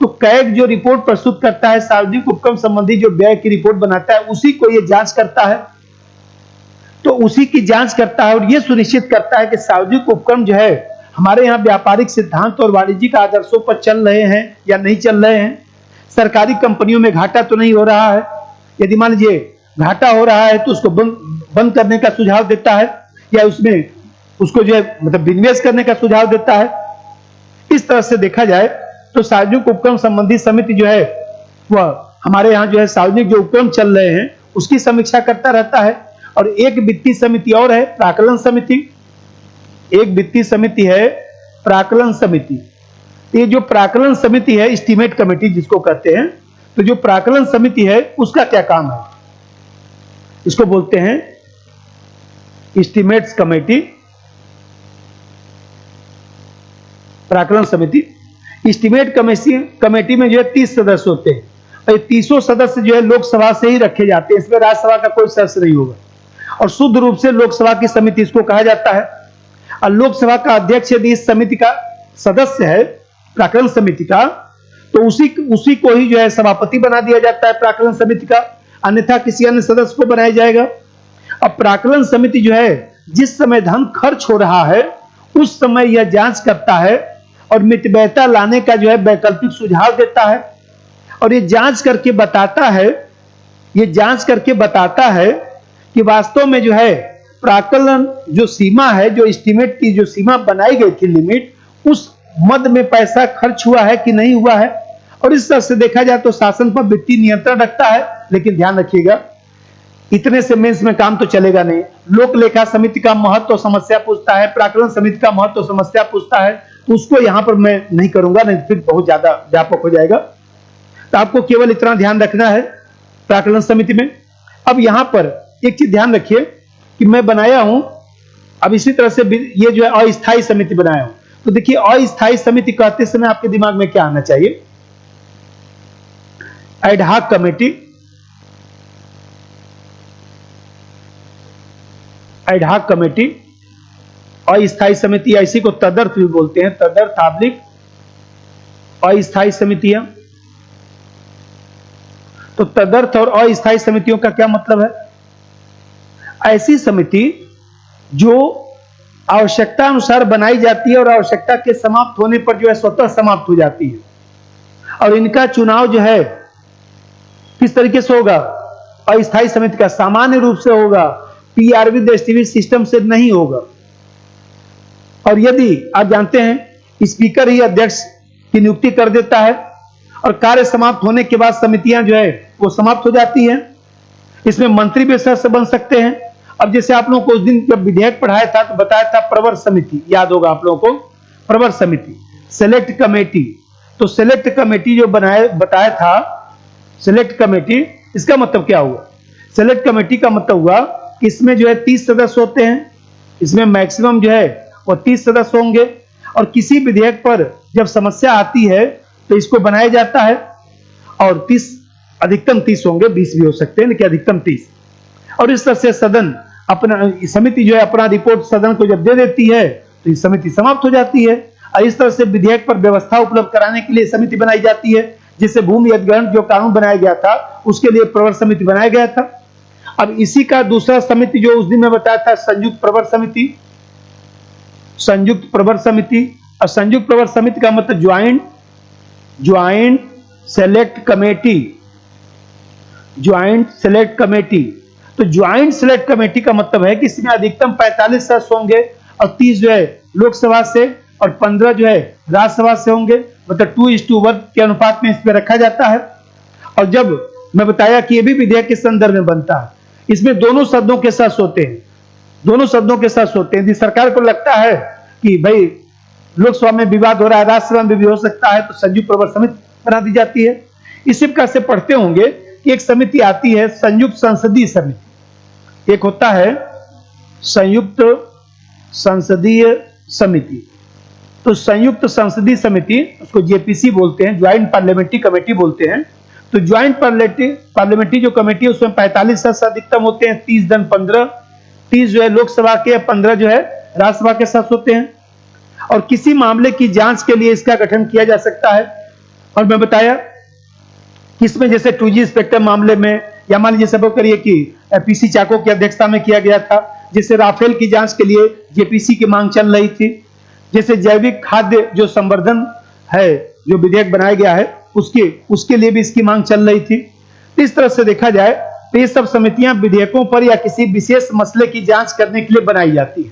तो कैग जो रिपोर्ट प्रस्तुत करता है, सार्वजनिक उपक्रम संबंधी जो व्यय की रिपोर्ट बनाता है, उसी को ये जांच करता है। तो उसी की जांच करता है और ये सुनिश्चित करता है कि सार्वजनिक उपक्रम जो है हमारे यहाँ व्यापारिक सिद्धांत और वाणिज्यिक आदर्शों पर चल रहे हैं या नहीं चल रहे हैं, सरकारी कंपनियों में घाटा तो नहीं हो रहा है। यदि मान लीजिए घाटा हो रहा है तो उसको बंद करने का सुझाव देता है, या उसमें उसको जो है मतलब विनिवेश करने का सुझाव देता है। इस तरह से देखा जाए तो सार्वजनिक उपक्रम संबंधी समिति जो है वह हमारे यहाँ जो है सार्वजनिक जो उपक्रम चल रहे हैं उसकी समीक्षा करता रहता है। और एक वित्तीय समिति और है प्राक्कलन समिति। एक वित्तीय समिति है प्राक्कलन समिति। ये जो प्राक्कलन समिति है, एस्टीमेट कमेटी जिसको कहते हैं, तो जो प्राक्कलन समिति है उसका क्या काम है, इसको बोलते हैं एस्टीमेट्स कमेटी, प्राक्कलन समिति। एस्टीमेट कमेटी में जो है 30 सदस्य होते हैं और 30 सदस्य जो है लोकसभा से ही रखे जाते हैं, इसमें राज्यसभा का कोई सदस्य नहीं होगा। और शुद्ध रूप से लोकसभा की समिति इसको कहा जाता है। और लोकसभा का अध्यक्ष यदि इस समिति का सदस्य है, प्राक्कलन समिति का, तो उसी को ही जो है सभापति बना दिया जाता है प्राक्कलन समिति का, अन्यथा किसी अन्य सदस्य को बनाया जाएगा। अब प्राक्कलन समिति जो है जिस समय धन खर्च हो रहा है उस समय यह जांच करता है और मितव्ययता लाने का जो है वैकल्पिक सुझाव देता है। और ये जांच करके बताता है कि वास्तव में जो है प्राक्कलन जो सीमा है, जो एस्टीमेट की जो सीमा बनाई गई थी लिमिट, उस मद में पैसा खर्च हुआ है कि नहीं हुआ है। और इस तरह से देखा जाए तो शासन पर वित्तीय नियंत्रण रखता है। लेकिन ध्यान रखिएगा, इतने से मेंस में काम तो चलेगा नहीं। लोक लेखा समिति का महत्व समस्या पूछता है, प्राक्कलन समिति का महत्व समस्या पूछता है, तो उसको यहां पर मैं नहीं करूंगा, नहीं फिर बहुत ज्यादा व्यापक हो जाएगा। तो आपको केवल इतना ध्यान रखना है प्राक्कलन समिति में। अब यहां पर एक चीज ध्यान रखिए कि मैं बनाया हूं, अब इसी तरह से ये जो है अस्थायी समिति बनाया हूं। तो देखिए अस्थायी समिति कहते समय आपके दिमाग में क्या आना चाहिए, एडहॉक कमेटी, एडहॉक कमेटी, अस्थायी समिति, इसी को तदर्थ भी बोलते हैं, तदर्थ आब्लिक अस्थायी समितियां। तो तदर्थ और अस्थायी समितियों का क्या मतलब है, ऐसी समिति जो आवश्यकता अनुसार बनाई जाती है और आवश्यकता के समाप्त होने पर जो है स्वतः समाप्त हो जाती है। और इनका चुनाव जो है किस तरीके से होगा, अस्थायी समिति का सामान्य रूप से होगा, पीआरबी डिस्ट्रीब्यूट सिस्टम से नहीं होगा। और यदि आप जानते हैं स्पीकर ही अध्यक्ष की नियुक्ति कर देता है और कार्य समाप्त होने के बाद समितियां जो है वो समाप्त हो जाती हैं। इसमें मंत्री भी सदस्य बन सकते हैं। अब जैसे आप लोगों को उस दिन जब विधेयक पढ़ाया था तो बताया था प्रवर समिति, याद होगा आप लोगों को, प्रवर समिति, सेलेक्ट कमेटी। तो सेलेक्ट कमेटी जो बताया था, सेलेक्ट कमेटी, इसका मतलब क्या हुआ, सेलेक्ट कमेटी का मतलब हुआ कि इसमें जो है 30 सदस्य होते हैं, इसमें मैक्सिमम जो है वो 30 सदस्य होंगे। और किसी विधेयक पर जब समस्या आती है तो इसको बनाया जाता है और 30, अधिकतम 30 होंगे, 20 भी हो सकते हैं लेकिन अधिकतम 30। और इस तरह से सदन अपना, समिति जो है अपना रिपोर्ट सदन को जब दे देती है तो ये समिति समाप्त हो जाती है। और इस तरह से विधेयक पर व्यवस्था उपलब्ध कराने के लिए समिति बनाई जाती है, जिससे भूमि अधिग्रहण जो कानून बनाया गया था उसके लिए प्रवर समिति बनाया गया था। अब इसी का दूसरा समिति जो उस दिन में बताया था, संयुक्त प्रवर समिति, संयुक्त प्रवर समिति। और संयुक्त प्रवर समिति का मतलब joint select committee, joint select committee. तो ज्वाइंट सेलेक्ट कमेटी का मतलब है कि इसमें अधिकतम 45 सदस्य होंगे और 30 जो है लोकसभा से और 15 जो है राज्यसभा से होंगे, मतलब 2:1 के अनुपात में इसमें रखा जाता है। और जब मैं बताया कि ये भी विधेयक के संदर्भ में बनता है, इसमें दोनों सदनों के सदस्य होते हैं, दोनों सदनों के सदस्य होते हैं। यदि सरकार को लगता है कि भाई लोकसभा में विवाद हो रहा है, राज्यसभा में भी हो सकता है, तो संयुक्त प्रवर समिति बना दी जाती है। इसी प्रकार से पढ़ते होंगे कि एक समिति आती है संयुक्त संसदीय समिति। एक होता है संयुक्त संसदीय समिति। तो संयुक्त संसदीय समिति, उसको जेपीसी बोलते हैं, ज्वाइंट पार्लियामेंट्री कमेटी बोलते हैं। तो ज्वाइंट पार्लियामेंट्री जो कमेटी है उसमें 45 सदस्य अधिकतम होते हैं, 30 धन 15, 30 जो है लोकसभा के, 15 जो है राज्यसभा के सदस्य होते हैं। और किसी मामले की जांच के लिए इसका गठन किया जा सकता है। और मैं बताया किसमें, जैसे 2G स्पेक्ट्रम मामले में, या मान लीजिए सब करिए कि पीसी चाको की अध्यक्षता में किया गया था, जिससे राफेल की जांच के लिए जेपीसी की मांग चल रही थी। जैसे जैविक खाद्य जो संवर्धन है, जो विधेयक बनाया गया है, उसके लिए भी इसकी मांग चल रही थी। इस तरह से देखा जाए तो ये सब समितियां विधेयकों पर या किसी विशेष मसले की जांच करने के लिए बनाई जाती है।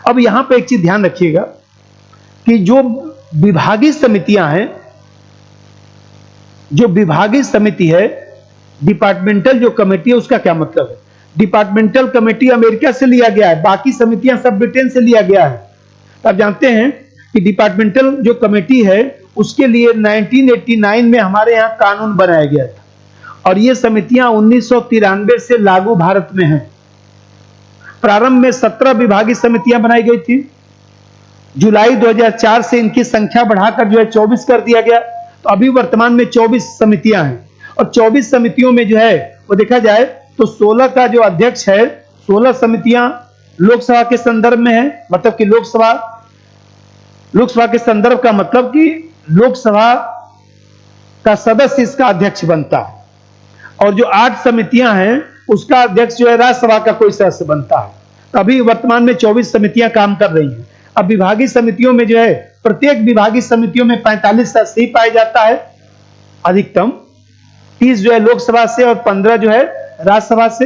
अब यहां पे एक चीज ध्यान रखिएगा कि जो विभागीय समितियां हैं, जो विभागीय समिति है, डिपार्टमेंटल जो कमेटी है, उसका क्या मतलब है? डिपार्टमेंटल कमेटी अमेरिका से लिया गया है, बाकी समितियां सब ब्रिटेन से लिया गया है। आप जानते हैं कि डिपार्टमेंटल जो कमेटी है उसके लिए 1989 में हमारे यहाँ कानून बनाया गया था, और ये समितियां 1993 से लागू भारत में हैं। प्रारंभ में 17 विभागीय समितियां बनाई गई थी। जुलाई 2004 से इनकी संख्या बढ़ाकर जो है 24 कर दिया गया। तो अभी वर्तमान में 24 समितियां हैं, और 24 समितियों में जो है वो देखा जाए तो 16 का जो अध्यक्ष है, 16 समितियां लोकसभा के संदर्भ में है। मतलब कि लोकसभा के संदर्भ का मतलब कि लोकसभा का सदस्य इसका अध्यक्ष बनता है, और जो 8 समितियां हैं उसका अध्यक्ष जो है राज्यसभा का कोई सदस्य बनता है। तो अभी वर्तमान में 24 समितियां काम कर रही हैं। अब विभागीय समितियों में जो है, प्रत्येक विभागीय समितियों में 45 सदस्य ही पाया जाता है अधिकतम, 30 जो है लोकसभा से और 15 जो है राज्यसभा से।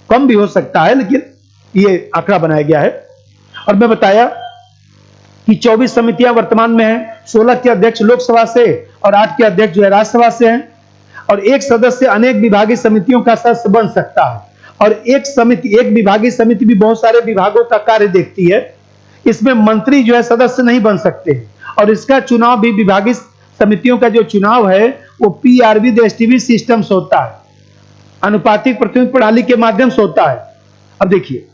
कम भी हो सकता है, लेकिन ये आंकड़ा बनाया गया है। और मैं बताया कि 24 समितियां वर्तमान में हैं, 16 के अध्यक्ष लोकसभा से और 8 के अध्यक्ष जो है राज्यसभा से हैं। और एक सदस्य अनेक विभागीय समितियों का सदस्य बन सकता है। और एक विभागीय समिति भी बहुत सारे विभागों का कार्य देखती है। इसमें मंत्री जो है सदस्य नहीं बन सकते, और इसका चुनाव भी विभागीय समितियों का जो चुनाव है वो पीआरबी एसटीवी सिस्टम से होता है, अनुपातिक प्रतिनिधि प्रणाली के माध्यम से होता है। अब देखिए,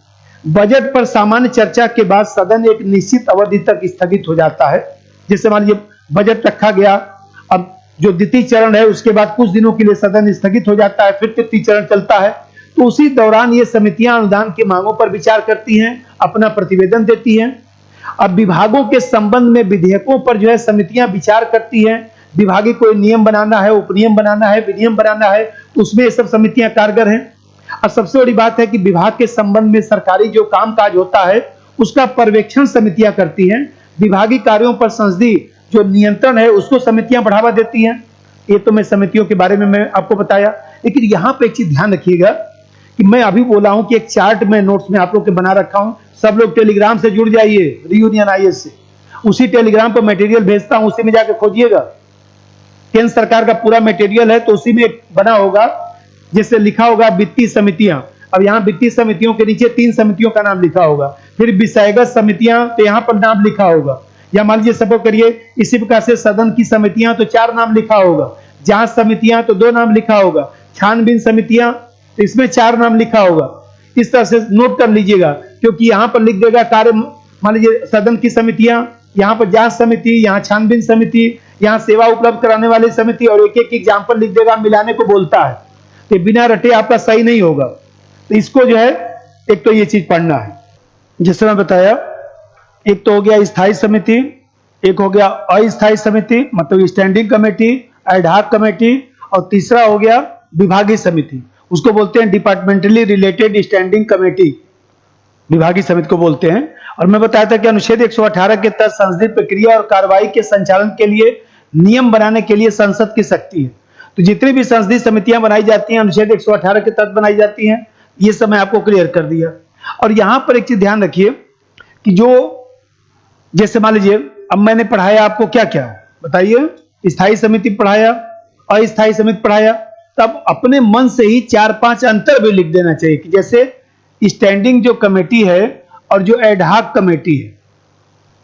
बजट पर सामान्य चर्चा के बाद सदन एक निश्चित अवधि तक स्थगित हो जाता है। जैसे मान लीजिए बजट रखा गया, अब जो द्वितीय चरण है उसके बाद कुछ दिनों के लिए सदन स्थगित हो जाता है, फिर तृतीय चरण चलता है। तो उसी दौरान ये समितियां अनुदान की मांगों पर विचार करती हैं, अपना प्रतिवेदन देती हैं। अब विभागों के संबंध में विधेयकों पर जो है समितियां विचार करती हैं। विभागीय कोई नियम बनाना है, उपनियम बनाना है, विनियम बनाना है, तो उसमें ये सब समितियां कारगर हैं। अब सबसे बड़ी बात है कि विभाग के संबंध में सरकारी जो कामकाज होता है उसका पर्यवेक्षण समितियां करती हैं। विभागीय कार्यों पर संसदीय जो नियंत्रण है उसको समितियां बढ़ावा देती हैं। ये तो मैं समितियों के बारे में मैं आपको बताया। लेकिन यहां पे एक चीज ध्यान रखिएगा कि मैं अभी बोला हूं कि एक चार्ट में नोट्स में आप लोग के बना रखा हूं। सब लोग टेलीग्राम से जुड़ जाइए, रियूनियन आईएएस से। उसी टेलीग्राम पर मटेरियल भेजता हूं, उसी में जाके खोजिएगा। केंद्र सरकार का पूरा मटेरियल है, तो उसी में बना होगा, जैसे लिखा होगा वित्तीय समितियां। अब यहाँ वित्तीय समितियों के नीचे 3 समितियों का नाम लिखा होगा, फिर विषयगत समितियां, तो यहाँ पर नाम लिखा होगा। या मान लीजिए सपोज करिए इसी प्रकार से सदन की समितियां, तो 4 नाम लिखा होगा। जांच समितियां तो 2 नाम लिखा होगा। छानबीन समितियां तो इसमें 4 नाम लिखा होगा। इस तरह से नोट कर लीजिएगा, क्योंकि यहाँ पर लिख देगा कार्य, मान लीजिए सदन की समितियां, यहाँ पर जांच समिति, यहाँ छानबीन समिति, यहाँ सेवा उपलब्ध कराने वाली समिति, और एक एक एग्जाम्पल लिख देगा, मिलाने को बोलता है। तो बिना रटे आपका सही नहीं होगा। तो इसको जो है एक तो ये चीज पढ़ना है, जैसे मैं बताया। एक तो हो गया स्थायी समिति, एक हो गया अस्थायी समिति, मतलब स्टैंडिंग कमेटी, एडहॉक कमेटी, और तीसरा हो गया विभागीय समिति। उसको बोलते हैं डिपार्टमेंटली रिलेटेड स्टैंडिंग कमेटी, विभागीय समिति को बोलते हैं। और मैं बताया था कि अनुच्छेद 118 के तहत संसदीय प्रक्रिया और कार्रवाई के संचालन के लिए नियम बनाने के लिए संसद की शक्ति है। तो जितनी भी संसदीय समितियां बनाई जाती हैं अनुच्छेद 118 के तहत बनाई जाती हैं। ये सब मैं आपको क्लियर कर दिया। और यहां पर एक चीज ध्यान रखिए कि जो, जैसे मान लीजिए अब मैंने पढ़ाया आपको क्या क्या बताइए, स्थायी समिति पढ़ाया, अस्थायी समिति पढ़ाया, तब अपने मन से ही 4-5 अंतर भी लिख देना चाहिए कि जैसे स्टैंडिंग जो कमेटी है और जो एडहॉक कमेटी है,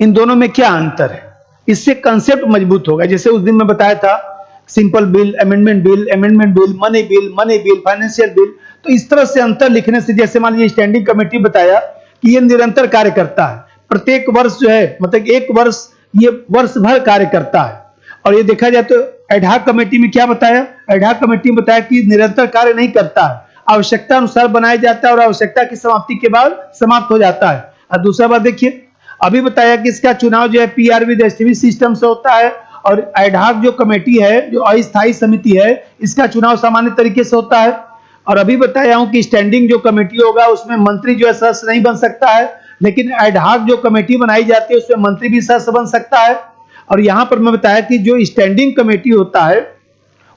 इन दोनों में क्या अंतर है। इससे कंसेप्ट मजबूत होगा। जैसे उस दिन मैं बताया था simple bill, amendment bill, money bill, financial bill. तो इस तरह से अंतर लिखने से, जैसे मान लीजिए स्टैंडिंग कमेटी बताया कि ये निरंतर कार्य करता है, प्रत्येक वर्ष जो है मतलब एक वर्ष ये वर्ष भर कार्य करता है। और ये देखा जाए तो एडहॉक कमेटी में क्या बताया, एडहॉक कमेटी में बताया कि निरंतर कार्य नहीं करता है, आवश्यकता अनुसार बनाया जाता है और आवश्यकता की समाप्ति के बाद समाप्त हो जाता है। और दूसरा बात देखिए, अभी बताया कि इसका चुनाव जो है पीआर विद एस्टिमेट सिस्टम से होता है, और एडहॉक जो कमेटी है, जो अस्थायी समिति है, इसका चुनाव सामान्य तरीके से होता है। और अभी बताया हूं कि स्टैंडिंग जो कमेटी होगा उसमें मंत्री जो है सदस्य नहीं बन सकता है, लेकिन एडहॉक जो कमेटी बनाई जाती है उसमें मंत्री भी सदस्य बन सकता है। और यहां पर मैं बताया कि जो स्टैंडिंग कमेटी होता है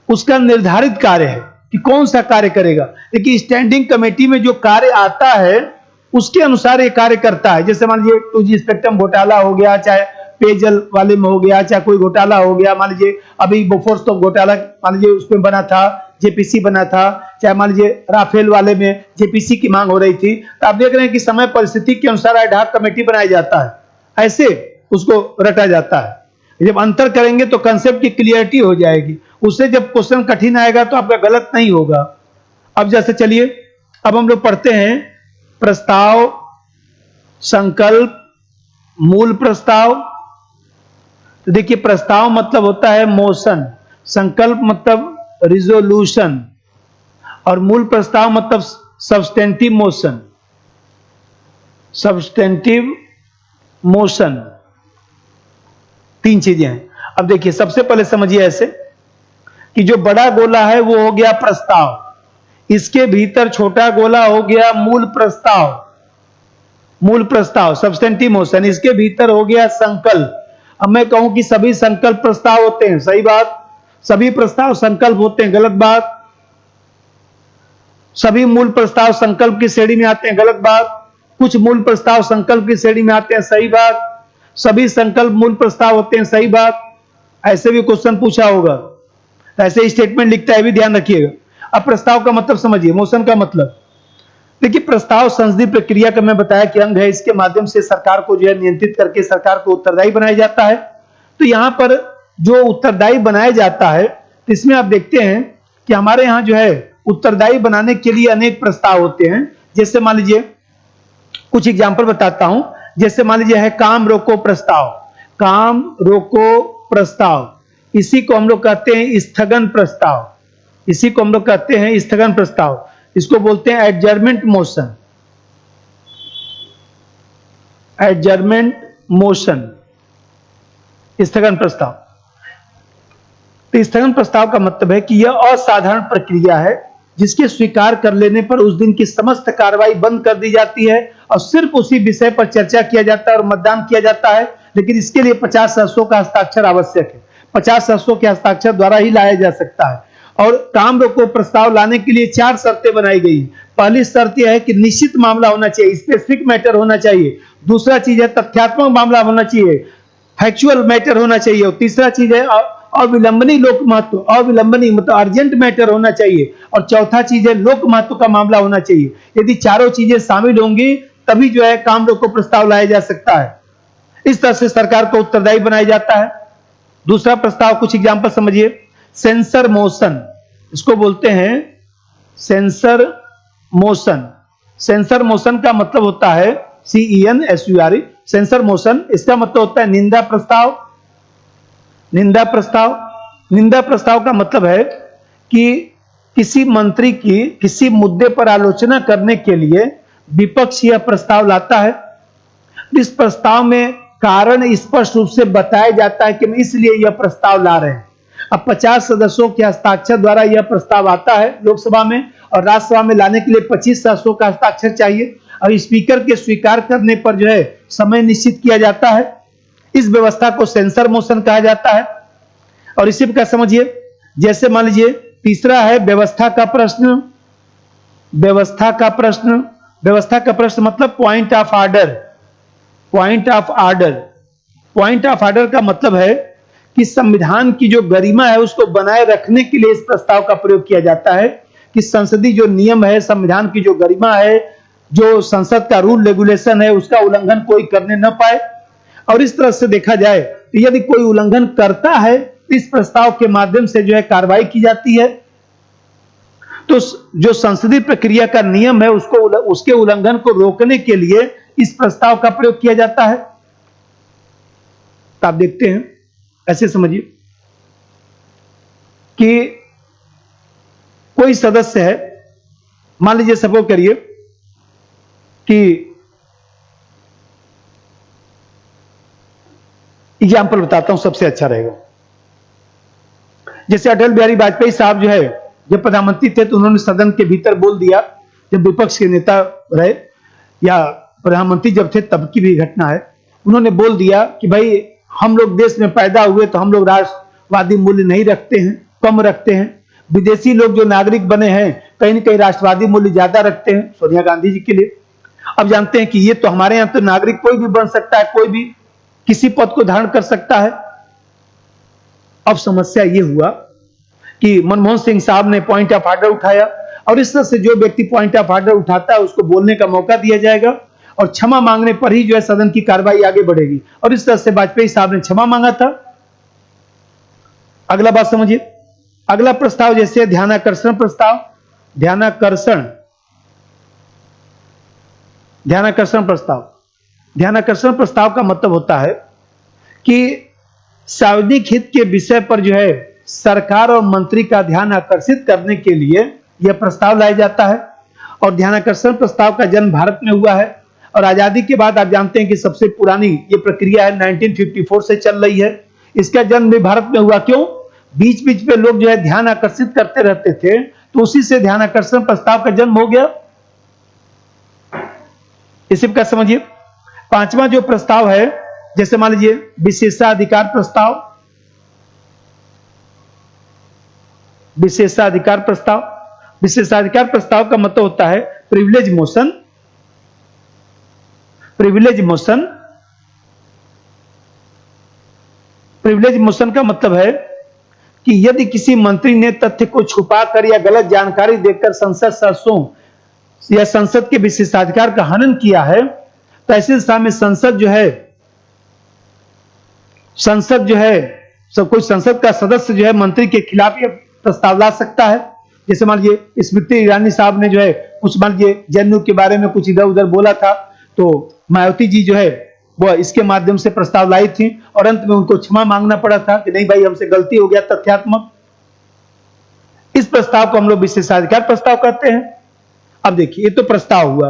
उसका निर्धारित कार्य है कि कौन सा कार्य करेगा, लेकिन स्टैंडिंग कमेटी में जो कार्य आता है उसके अनुसार ये कार्य करता है। जैसे मान लीजिए 2G स्पेक्ट्रम घोटाला हो गया, चाहे पेयजल वाले में हो गया, चाहे कोई घोटाला हो गया, मान लीजिए अभी बोफोर्स घोटाला मान लीजिए उसमें बना था, जेपीसी बना था, चाहे मान लीजिए राफेल वाले में जेपीसी की मांग हो रही थी। तो आप देख रहे हैं कि समय परिस्थिति के अनुसार एडहॉक कमेटी बनाया जाता है, ऐसे उसको रटा जाता है। जब अंतर करेंगे तो कंसेप्ट की क्लियरिटी हो जाएगी, उससे जब क्वेश्चन कठिन आएगा तो आपका गलत नहीं होगा। अब जैसे चलिए अब हम लोग पढ़ते हैं प्रस्ताव, संकल्प, मूल प्रस्ताव। तो देखिए प्रस्ताव मतलब होता है मोशन, संकल्प मतलब रिजोल्यूशन, और मूल प्रस्ताव मतलब सब्सटेंटिव मोशन, सब्सटेंटिव मोशन, तीन चीजें हैं। अब देखिए सबसे पहले समझिए ऐसे कि जो बड़ा गोला है वो हो गया प्रस्ताव, इसके भीतर छोटा गोला हो गया मूल प्रस्ताव, मूल प्रस्ताव सब्सटेंटिव मोशन, इसके भीतर हो गया संकल्प। अब मैं कहूं कि सभी संकल्प प्रस्ताव होते हैं, सही बात, सभी प्रस्ताव संकल्प होते हैं, गलत बात। सभी मूल प्रस्ताव संकल्प की श्रेणी में आते हैं, गलत बात। कुछ मूल प्रस्ताव संकल्प की श्रेणी में आते हैं, सही बात। सभी संकल्प मूल प्रस्ताव होते हैं, सही बात। ऐसे भी क्वेश्चन पूछा होगा, ऐसे स्टेटमेंट लिखता है, भी ध्यान रखिएगा। अब प्रस्ताव का मतलब समझिए, मोशन का मतलब देखिए, प्रस्ताव संसदीय प्रक्रिया का मैं बताया कि अंग है, इसके माध्यम से सरकार को जो है नियंत्रित करके सरकार को उत्तरदायी बनाया जाता है। तो यहां पर जो उत्तरदायी बनाया जाता है, तो इसमें आप देखते हैं कि हमारे यहां जो है उत्तरदायी बनाने के लिए अनेक प्रस्ताव होते हैं। जैसे मान लीजिए कुछ एग्जाम्पल बताता हूं, जैसे मान लीजिए है काम रोको प्रस्ताव, काम रोको प्रस्ताव, इसी को हम लोग कहते हैं स्थगन प्रस्ताव, इसी को हम लोग कहते हैं स्थगन प्रस्ताव, इसको बोलते हैं एडजर्नमेंट मोशन, एडजर्नमेंट मोशन, स्थगन प्रस्ताव। तो स्थगन प्रस्ताव का मतलब है कि यह असाधारण प्रक्रिया है जिसके स्वीकार कर लेने पर उस दिन की समस्त कार्रवाई बंद कर दी जाती है और सिर्फ उसी विषय पर चर्चा किया जाता है और मतदान किया जाता है, लेकिन इसके लिए 50 सदस्यों का हस्ताक्षर आवश्यक है, 50 सदस्यों के हस्ताक्षर द्वारा ही लाया जा सकता है। और काम रोको प्रस्ताव लाने के लिए 4 शर्तें बनाई गई। पहली शर्त यह है कि निश्चित मामला होना चाहिए, स्पेसिफिक मैटर होना चाहिए। दूसरा चीज है तथ्यात्मक मामला होना चाहिए, फैक्चुअल मैटर होना चाहिए। और तीसरा चीज है अविलंबनी लोक महत्व, अविलंबनी मतलब अर्जेंट मैटर होना चाहिए। और चौथा चीज है लोक महत्व का मामला होना चाहिए। यदि चारों चीजें शामिल होंगी तभी जो है काम रोको प्रस्ताव लाया जा सकता है। इस तरह से सरकार को उत्तरदायी बनाया जाता है। दूसरा प्रस्ताव, कुछ एग्जाम्पल समझिए। सेंसर मोशन, इसको बोलते हैं सेंसर मोशन। सेंसर मोशन का मतलब होता है CENSURE, सेंसर मोशन। इसका मतलब होता है निंदा प्रस्ताव, निंदा प्रस्ताव। निंदा प्रस्ताव का मतलब है कि किसी मंत्री की किसी मुद्दे पर आलोचना करने के लिए विपक्ष यह प्रस्ताव लाता है। इस प्रस्ताव में कारण स्पष्ट रूप से बताया जाता है कि हम इसलिए यह प्रस्ताव ला रहे हैं। अब 50 सदस्यों के हस्ताक्षर द्वारा यह प्रस्ताव आता है लोकसभा में, और राज्यसभा में लाने के लिए 25 सदस्यों का हस्ताक्षर चाहिए, और स्पीकर के स्वीकार करने पर जो है समय निश्चित किया जाता है। इस व्यवस्था को सेंसर मोशन कहा जाता है। और इसी प्रकार समझिए, जैसे मान लीजिए तीसरा है व्यवस्था का प्रश्न। व्यवस्था का प्रश्न, व्यवस्था का प्रश्न मतलब point of order, point of order. Point of order का मतलब है कि संविधान की जो गरिमा है उसको बनाए रखने के लिए इस प्रस्ताव का प्रयोग किया जाता है कि संसदीय जो नियम है, संविधान की जो गरिमा है, जो संसद का रूल रेगुलेशन है, उसका उल्लंघन कोई करने न पाए। और इस तरह से देखा जाए तो यदि कोई उल्लंघन करता है तो इस प्रस्ताव के माध्यम से जो है कार्रवाई की जाती है। तो जो संसदीय प्रक्रिया का नियम है उसको उसके उल्लंघन को रोकने के लिए इस प्रस्ताव का प्रयोग किया जाता है। तो आप देखते हैं, ऐसे समझिए कि कोई सदस्य है, मान लीजिए सपोज करिए कि एग्जाम्पल बताता हूं, सबसे अच्छा रहेगा। जैसे अटल बिहारी वाजपेयी साहब जो है जब प्रधानमंत्री थे तो उन्होंने सदन के भीतर बोल दिया, जब विपक्ष के नेता रहे या प्रधानमंत्री जब थे तब की भी घटना है, उन्होंने बोल दिया कि भाई हम लोग देश में पैदा हुए तो हम लोग राष्ट्रवादी मूल्य नहीं रखते हैं, कम रखते हैं। विदेशी लोग जो नागरिक बने हैं कहीं न कहीं राष्ट्रवादी मूल्य ज्यादा रखते हैं, सोनिया गांधी जी के लिए। अब जानते हैं कि ये तो हमारे यहां तो नागरिक कोई भी बन सकता है, कोई भी किसी पद को धारण कर सकता है। अब समस्या ये हुआ कि मनमोहन सिंह साहब ने पॉइंट ऑफ ऑर्डर उठाया, और इस तरह से जो व्यक्ति पॉइंट ऑफ ऑर्डर उठाता है उसको बोलने का मौका दिया जाएगा और क्षमा मांगने पर ही जो है सदन की कार्रवाई आगे बढ़ेगी। और इस तरह से वाजपेयी साहब ने क्षमा मांगा था। अगला बात समझिए, अगला प्रस्ताव जैसे ध्यानाकर्षण प्रस्ताव, ध्यानाकर्षण प्रस्ताव। ध्यानाकर्षण प्रस्ताव का मतलब होता है कि सार्वजनिक हित के विषय पर जो है सरकार और मंत्री का ध्यान आकर्षित करने के लिए यह प्रस्ताव लाया जाता है। और ध्यानाकर्षण प्रस्ताव का जन्म भारत में हुआ है, और आजादी के बाद आप जानते हैं कि सबसे पुरानी ये प्रक्रिया है 1954 से चल रही है। इसका जन्म भी भारत में हुआ। क्यों? बीच बीच में लोग जो है ध्यान आकर्षित करते रहते थे, तो उसी से ध्यानाकर्षण प्रस्ताव का जन्म हो गया। इसी का समझिए। पांचवा जो प्रस्ताव है, जैसे मान लीजिए विशेषाधिकार प्रस्ताव। विशेषाधिकार प्रस्ताव, विशेषाधिकार प्रस्ताव का मतलब होता है privilege motion. Privilege motion, privilege motion का मतलब है कि यदि किसी मंत्री ने तथ्य को छुपाकर या गलत जानकारी देकर संसद सदस्यों या संसद के विशेषाधिकार का हनन किया है, तो ऐसे समय में संसद जो है सब कोई संसद का सदस्य जो है मंत्री के खिलाफ यह प्रस्ताव ला सकता है। जैसे मान लीजिए स्मृति ईरानी साहब ने जो है कुछ मान लीजिए जेएनयू के बारे में कुछ इधर उधर बोला था, तो मायावती जी जो है वह इसके माध्यम से प्रस्ताव लाई थी, और अंत में उनको क्षमा मांगना पड़ा था कि नहीं भाई हमसे गलती हो गया, तथ्यात्मक। इस प्रस्ताव को हम लोग विशेषाधिकार प्रस्ताव कहते हैं। अब देखिए ये तो प्रस्ताव हुआ।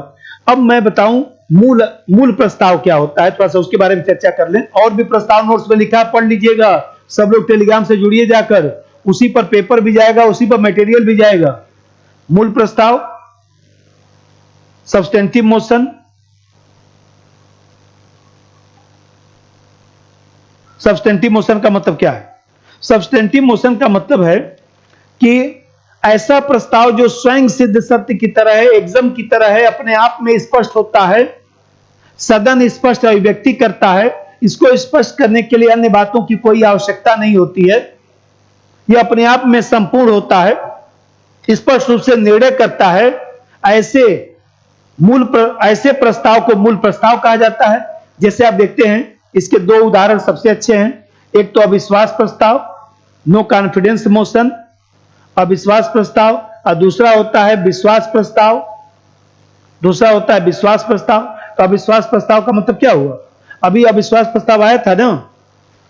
अब मैं बताऊं मूल प्रस्ताव क्या होता है, थोड़ा सा उसके बारे में चर्चा कर लें। और भी प्रस्ताव नोट्स में लिखा है, पढ़ लीजिएगा। सब लोग टेलीग्राम से जुड़िए जाकर, उसी पर पेपर भी जाएगा, उसी पर मटेरियल भी जाएगा। मूल प्रस्ताव, सब्सटेंटिव मोशन, सब्सटेंटिव मोशन का मतलब क्या है? सब्सटेंटिव मोशन का मतलब है कि ऐसा प्रस्ताव जो स्वयं सिद्ध सत्य की तरह है, एग्जाम की तरह है, अपने आप में स्पष्ट होता है, सदन स्पष्ट अभिव्यक्ति करता है, इसको स्पष्ट करने के लिए अन्य बातों की कोई आवश्यकता नहीं होती है, यह अपने आप में संपूर्ण होता है, स्पष्ट रूप से निर्णय करता है। ऐसे प्रस्ताव को मूल प्रस्ताव कहा जाता है। जैसे आप देखते हैं इसके दो उदाहरण सबसे अच्छे हैं। एक तो अविश्वास प्रस्ताव, नो कॉन्फिडेंस मोशन, अविश्वास प्रस्ताव, और दूसरा होता है विश्वास प्रस्ताव। दूसरा होता है विश्वास प्रस्ताव। तो अविश्वास प्रस्ताव का मतलब क्या हुआ? अभी अविश्वास प्रस्ताव आया था ना,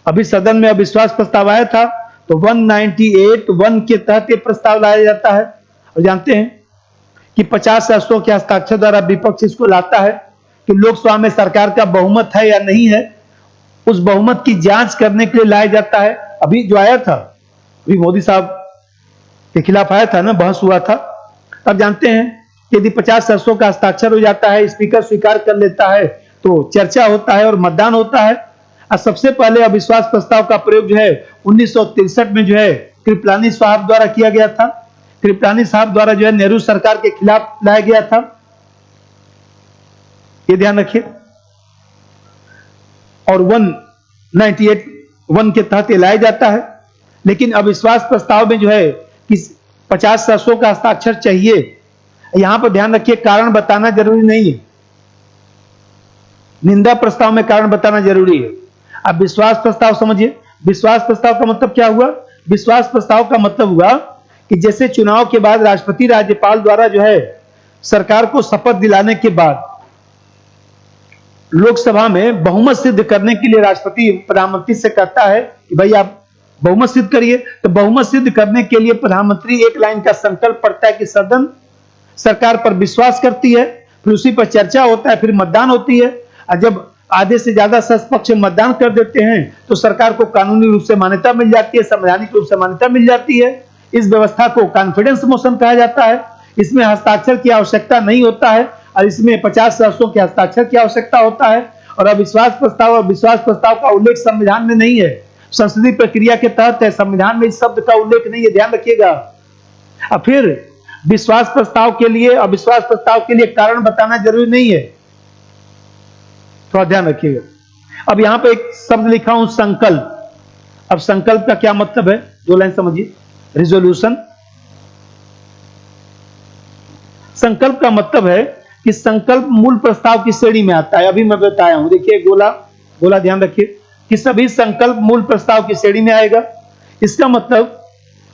अभी सदन में अविश्वास प्रस्ताव आया था, तो 198(1) के तहत यह प्रस्ताव लाया जाता है। और जानते हैं कि 50 सदस्यों के हस्ताक्षर द्वारा विपक्ष इसको लाता है कि लोकसभा में सरकार का बहुमत है या नहीं है, उस बहुमत की जांच करने के लिए लाया जाता है। अभी जो आया था, अभी मोदी साहब के खिलाफ आया था ना, बहस हुआ था। अब जानते हैं यदि 50 सदस्यों का हस्ताक्षर हो जाता है, स्पीकर स्वीकार कर लेता है, तो चर्चा होता है और मतदान होता है। और सबसे पहले अविश्वास प्रस्ताव का प्रयोग जो है 1963 में जो है कृपलानी साहब द्वारा किया गया था। कृपलानी साहब द्वारा जो है नेहरू सरकार के खिलाफ लाया गया था, ये ध्यान रखिए। और 198(1) के तहत ये लाया जाता है। लेकिन अविश्वास प्रस्ताव में जो है कि 50 सदस्यों का हस्ताक्षर चाहिए। यहां पर ध्यान रखिए, कारण बताना जरूरी नहीं है। निंदा प्रस्ताव में कारण बताना जरूरी है। अब विश्वास प्रस्ताव समझिए। विश्वास प्रस्ताव का मतलब क्या हुआ? विश्वास प्रस्ताव का मतलब हुआ कि जैसे चुनाव के बाद राष्ट्रपति राज्यपाल द्वारा जो है सरकार को शपथ दिलाने के बाद लोकसभा में बहुमत सिद्ध करने के लिए राष्ट्रपति प्रधानमंत्री से कहता है कि भाई आप बहुमत सिद्ध करिए, तो बहुमत सिद्ध करने के लिए प्रधानमंत्री एक लाइन का संकल्प पढ़ता है कि सदन सरकार पर विश्वास करती है, फिर उसी पर चर्चा होता है, फिर मतदान होती है, और जब आधे से ज्यादा पक्ष मतदान कर देते हैं तो सरकार को कानूनी रूप से मान्यता मिल जाती है, संवैधानिक रूप से मान्यता मिल जाती है। इस व्यवस्था को कॉन्फिडेंस मोशन कहा जाता है। इसमें हस्ताक्षर की आवश्यकता नहीं होता है और इसमें 50 सदस्यों के हस्ताक्षर की आवश्यकता होता है। और अविश्वास प्रस्ताव और विश्वास प्रस्ताव का उल्लेख संविधान में नहीं है, संसदीय प्रक्रिया के तहत है, संविधान में इस शब्द का उल्लेख नहीं है, ध्यान रखिएगा। और फिर विश्वास प्रस्ताव के लिए अविश्वास प्रस्ताव के लिए कारण बताना जरूरी नहीं है, थोड़ा ध्यान रखिएगा। अब यहां पे एक शब्द लिखा हूं संकल्प। अब संकल्प का क्या मतलब है, 2 लाइन समझिए। रिजोल्यूशन, संकल्प का मतलब है कि संकल्प मूल प्रस्ताव की श्रेणी में आता है। अभी मैं बताया हूं, देखिए गोला ध्यान रखिए कि सभी संकल्प मूल प्रस्ताव की श्रेणी में आएगा। इसका मतलब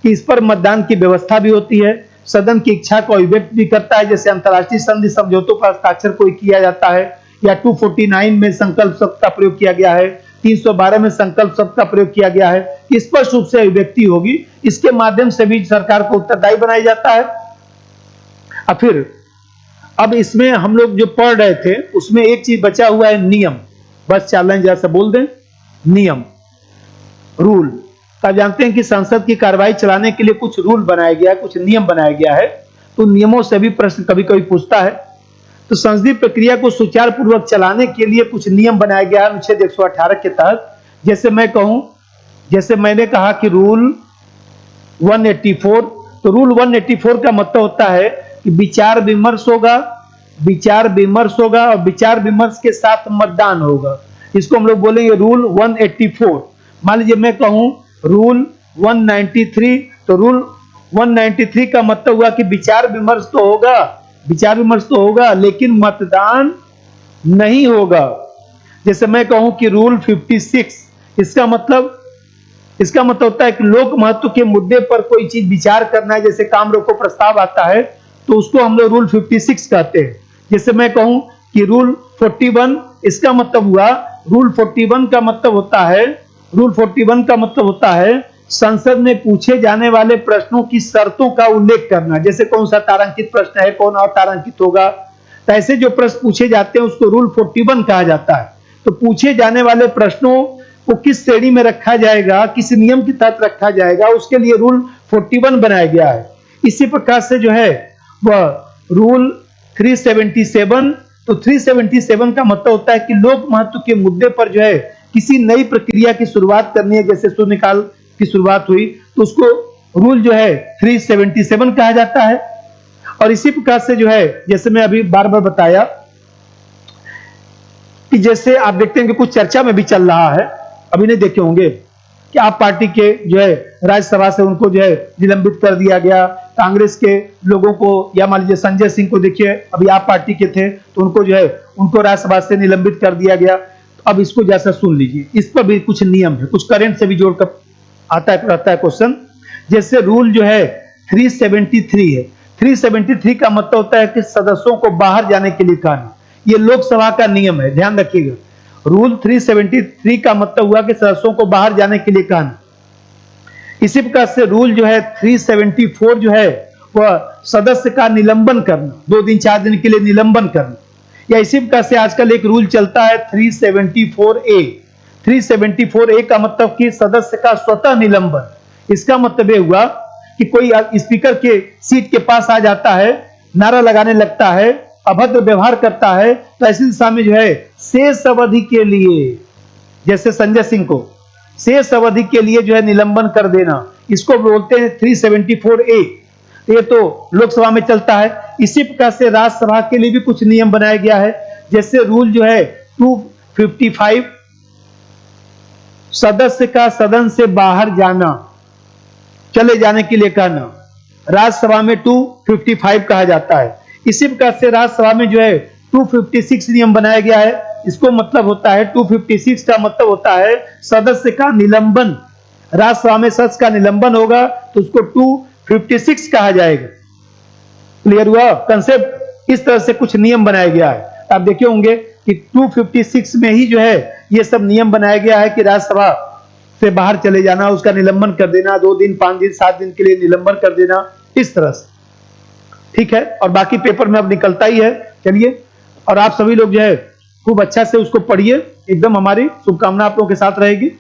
कि इस पर मतदान की व्यवस्था भी होती है, सदन की इच्छा को अभिव्यक्त भी करता है, जैसे अंतर्राष्ट्रीय संधि समझौतों पर हस्ताक्षर कोई किया जाता है, या 249 में संकल्प शब्द का प्रयोग किया गया है, 312 में संकल्प शब्द का प्रयोग किया गया है, स्पष्ट रूप से अभिव्यक्ति होगी। इसके माध्यम से भी सरकार को उत्तरदायी बनाया जाता है। और फिर अब इसमें हम लोग जो पढ़ रहे थे उसमें एक चीज बचा हुआ है, नियम। बस 4 लाइन जैसा बोल दें, नियम, रूल। आप जानते हैं कि संसद की कार्रवाई चलाने के लिए कुछ रूल बनाया गया है, कुछ नियम बनाया गया है, तो नियमों से भी प्रश्न कभी कभी पूछता है। तो संसदीय प्रक्रिया को सुचारू पूर्वक चलाने के लिए कुछ नियम बनाया गया है अनुच्छेद 118 के तहत। जैसे मैं कहूं, जैसे मैंने कहा कि रूल 184, तो रूल 184 का मतलब होता है कि विचार विमर्श होगा और विचार विमर्श के साथ मतदान होगा। इसको हम लोग बोलेंगे रूल 184। मान लीजिए मैं कहूं रूल 193, तो रूल 193 का मतलब हुआ कि विचार विमर्श तो होगा लेकिन मतदान नहीं होगा। जैसे मैं कहूं कि रूल 56, इसका मतलब होता है कि लोक महत्व के मुद्दे पर कोई चीज विचार करना है, जैसे काम रोको प्रस्ताव आता है तो उसको हम लोग रूल 56 कहते हैं। जैसे मैं कहूं कि रूल 41, इसका मतलब हुआ रूल 41 का मतलब होता है संसद में पूछे जाने वाले प्रश्नों की शर्तों का उल्लेख करना, जैसे कौन सा तारांकित प्रश्न है, कौन अतारांकित होगा, तो ऐसे जो प्रश्न पूछे जाते हैं उसको रूल 41 कहा जाता है। तो पूछे जाने वाले प्रश्नों को किस श्रेणी में रखा जाएगा, किस नियम के तहत रखा जाएगा, उसके लिए रूल 41 बनाया गया है। इसी प्रकार से जो है वह रूल 377, तो 377 का मतलब होता है कि लोक महत्व के मुद्दे पर जो है किसी नई प्रक्रिया की शुरुआत करनी है, जैसे शून्यकाल की शुरुआत हुई तो उसको रूल जो है 377 कहा जाता है। और इसी प्रकार से जो है, जैसे मैं अभी बार बार बताया कि जैसे आप देखते हैं कि कुछ चर्चा में भी चल रहा है, अभी नहीं देखे होंगे कि आप पार्टी के जो है राज्यसभा से उनको जो है निलंबित कर दिया गया, कांग्रेस के लोगों को, या मान लीजिए संजय सिंह को देखिए अभी आप पार्टी के थे तो उनको जो है उनको राज्यसभा से निलंबित कर दिया गया। अब इसको जैसा सुन लीजिए, इस पर भी कुछ नियम है, कुछ करंट से भी जोड़कर आता है रहता है क्वेश्चन। जैसे रूल जो है 373 है, 373 का मतलब होता है कि सदस्यों को बाहर जाने के लिए कहना, ये लोकसभा का नियम है, ध्यान रखिएगा। रूल 373 का मतलब हुआ कि सदस्यों को बाहर जाने के लिए कहना। इसी प्रकार से रूल जो है 374 जो है वह सदस्य का निलंबन करना, 2 दिन 4 दिन के लिए निलंबन करना। या इसी प्रकार से आजकल एक रूल चलता है 374A। 374A का मतलब कि सदस्य का स्वतः निलंबन। इसका मतलब यह हुआ कि कोई स्पीकर के सीट के पास आ जाता है, नारा लगाने लगता है, अभद्र व्यवहार करता है, तो ऐसी दिशा में जो है शेष अवधि के लिए, जैसे संजय सिंह को शेष अवधि के लिए जो है निलंबन कर देना, इसको बोलते हैं 374A। ये तो लोकसभा में चलता है। इसी प्रकार से राज्यसभा के लिए भी कुछ नियम बनाया गया है। जैसे रूल जो है 255, सदस्य का सदन से बाहर जाना, चले जाने के लिए कहना, राज्यसभा में 255 कहा जाता है। इसी प्रकार से राज्यसभा में जो है 256 नियम बनाया गया है। इसको मतलब होता है 256 का मतलब होता है सदस्य का निलंबन। राज्यसभा में सदस्य का निलंबन होगा तो उसको 56 कहा जाएगा। क्लियर हुआ कंसेप्ट? इस तरह से कुछ नियम बनाया गया है। आप देखे होंगे कि 256 में ही जो है ये सब नियम बनाया गया है कि राज्यसभा से बाहर चले जाना, उसका निलंबन कर देना, 2 दिन 5 दिन 7 दिन के लिए निलंबन कर देना, इस तरह से। ठीक है, और बाकी पेपर में अब निकलता ही है। चलिए, और आप सभी लोग जो है खूब अच्छा से उसको पढ़िए, एकदम हमारी शुभकामना आप लोगों के साथ रहेगी।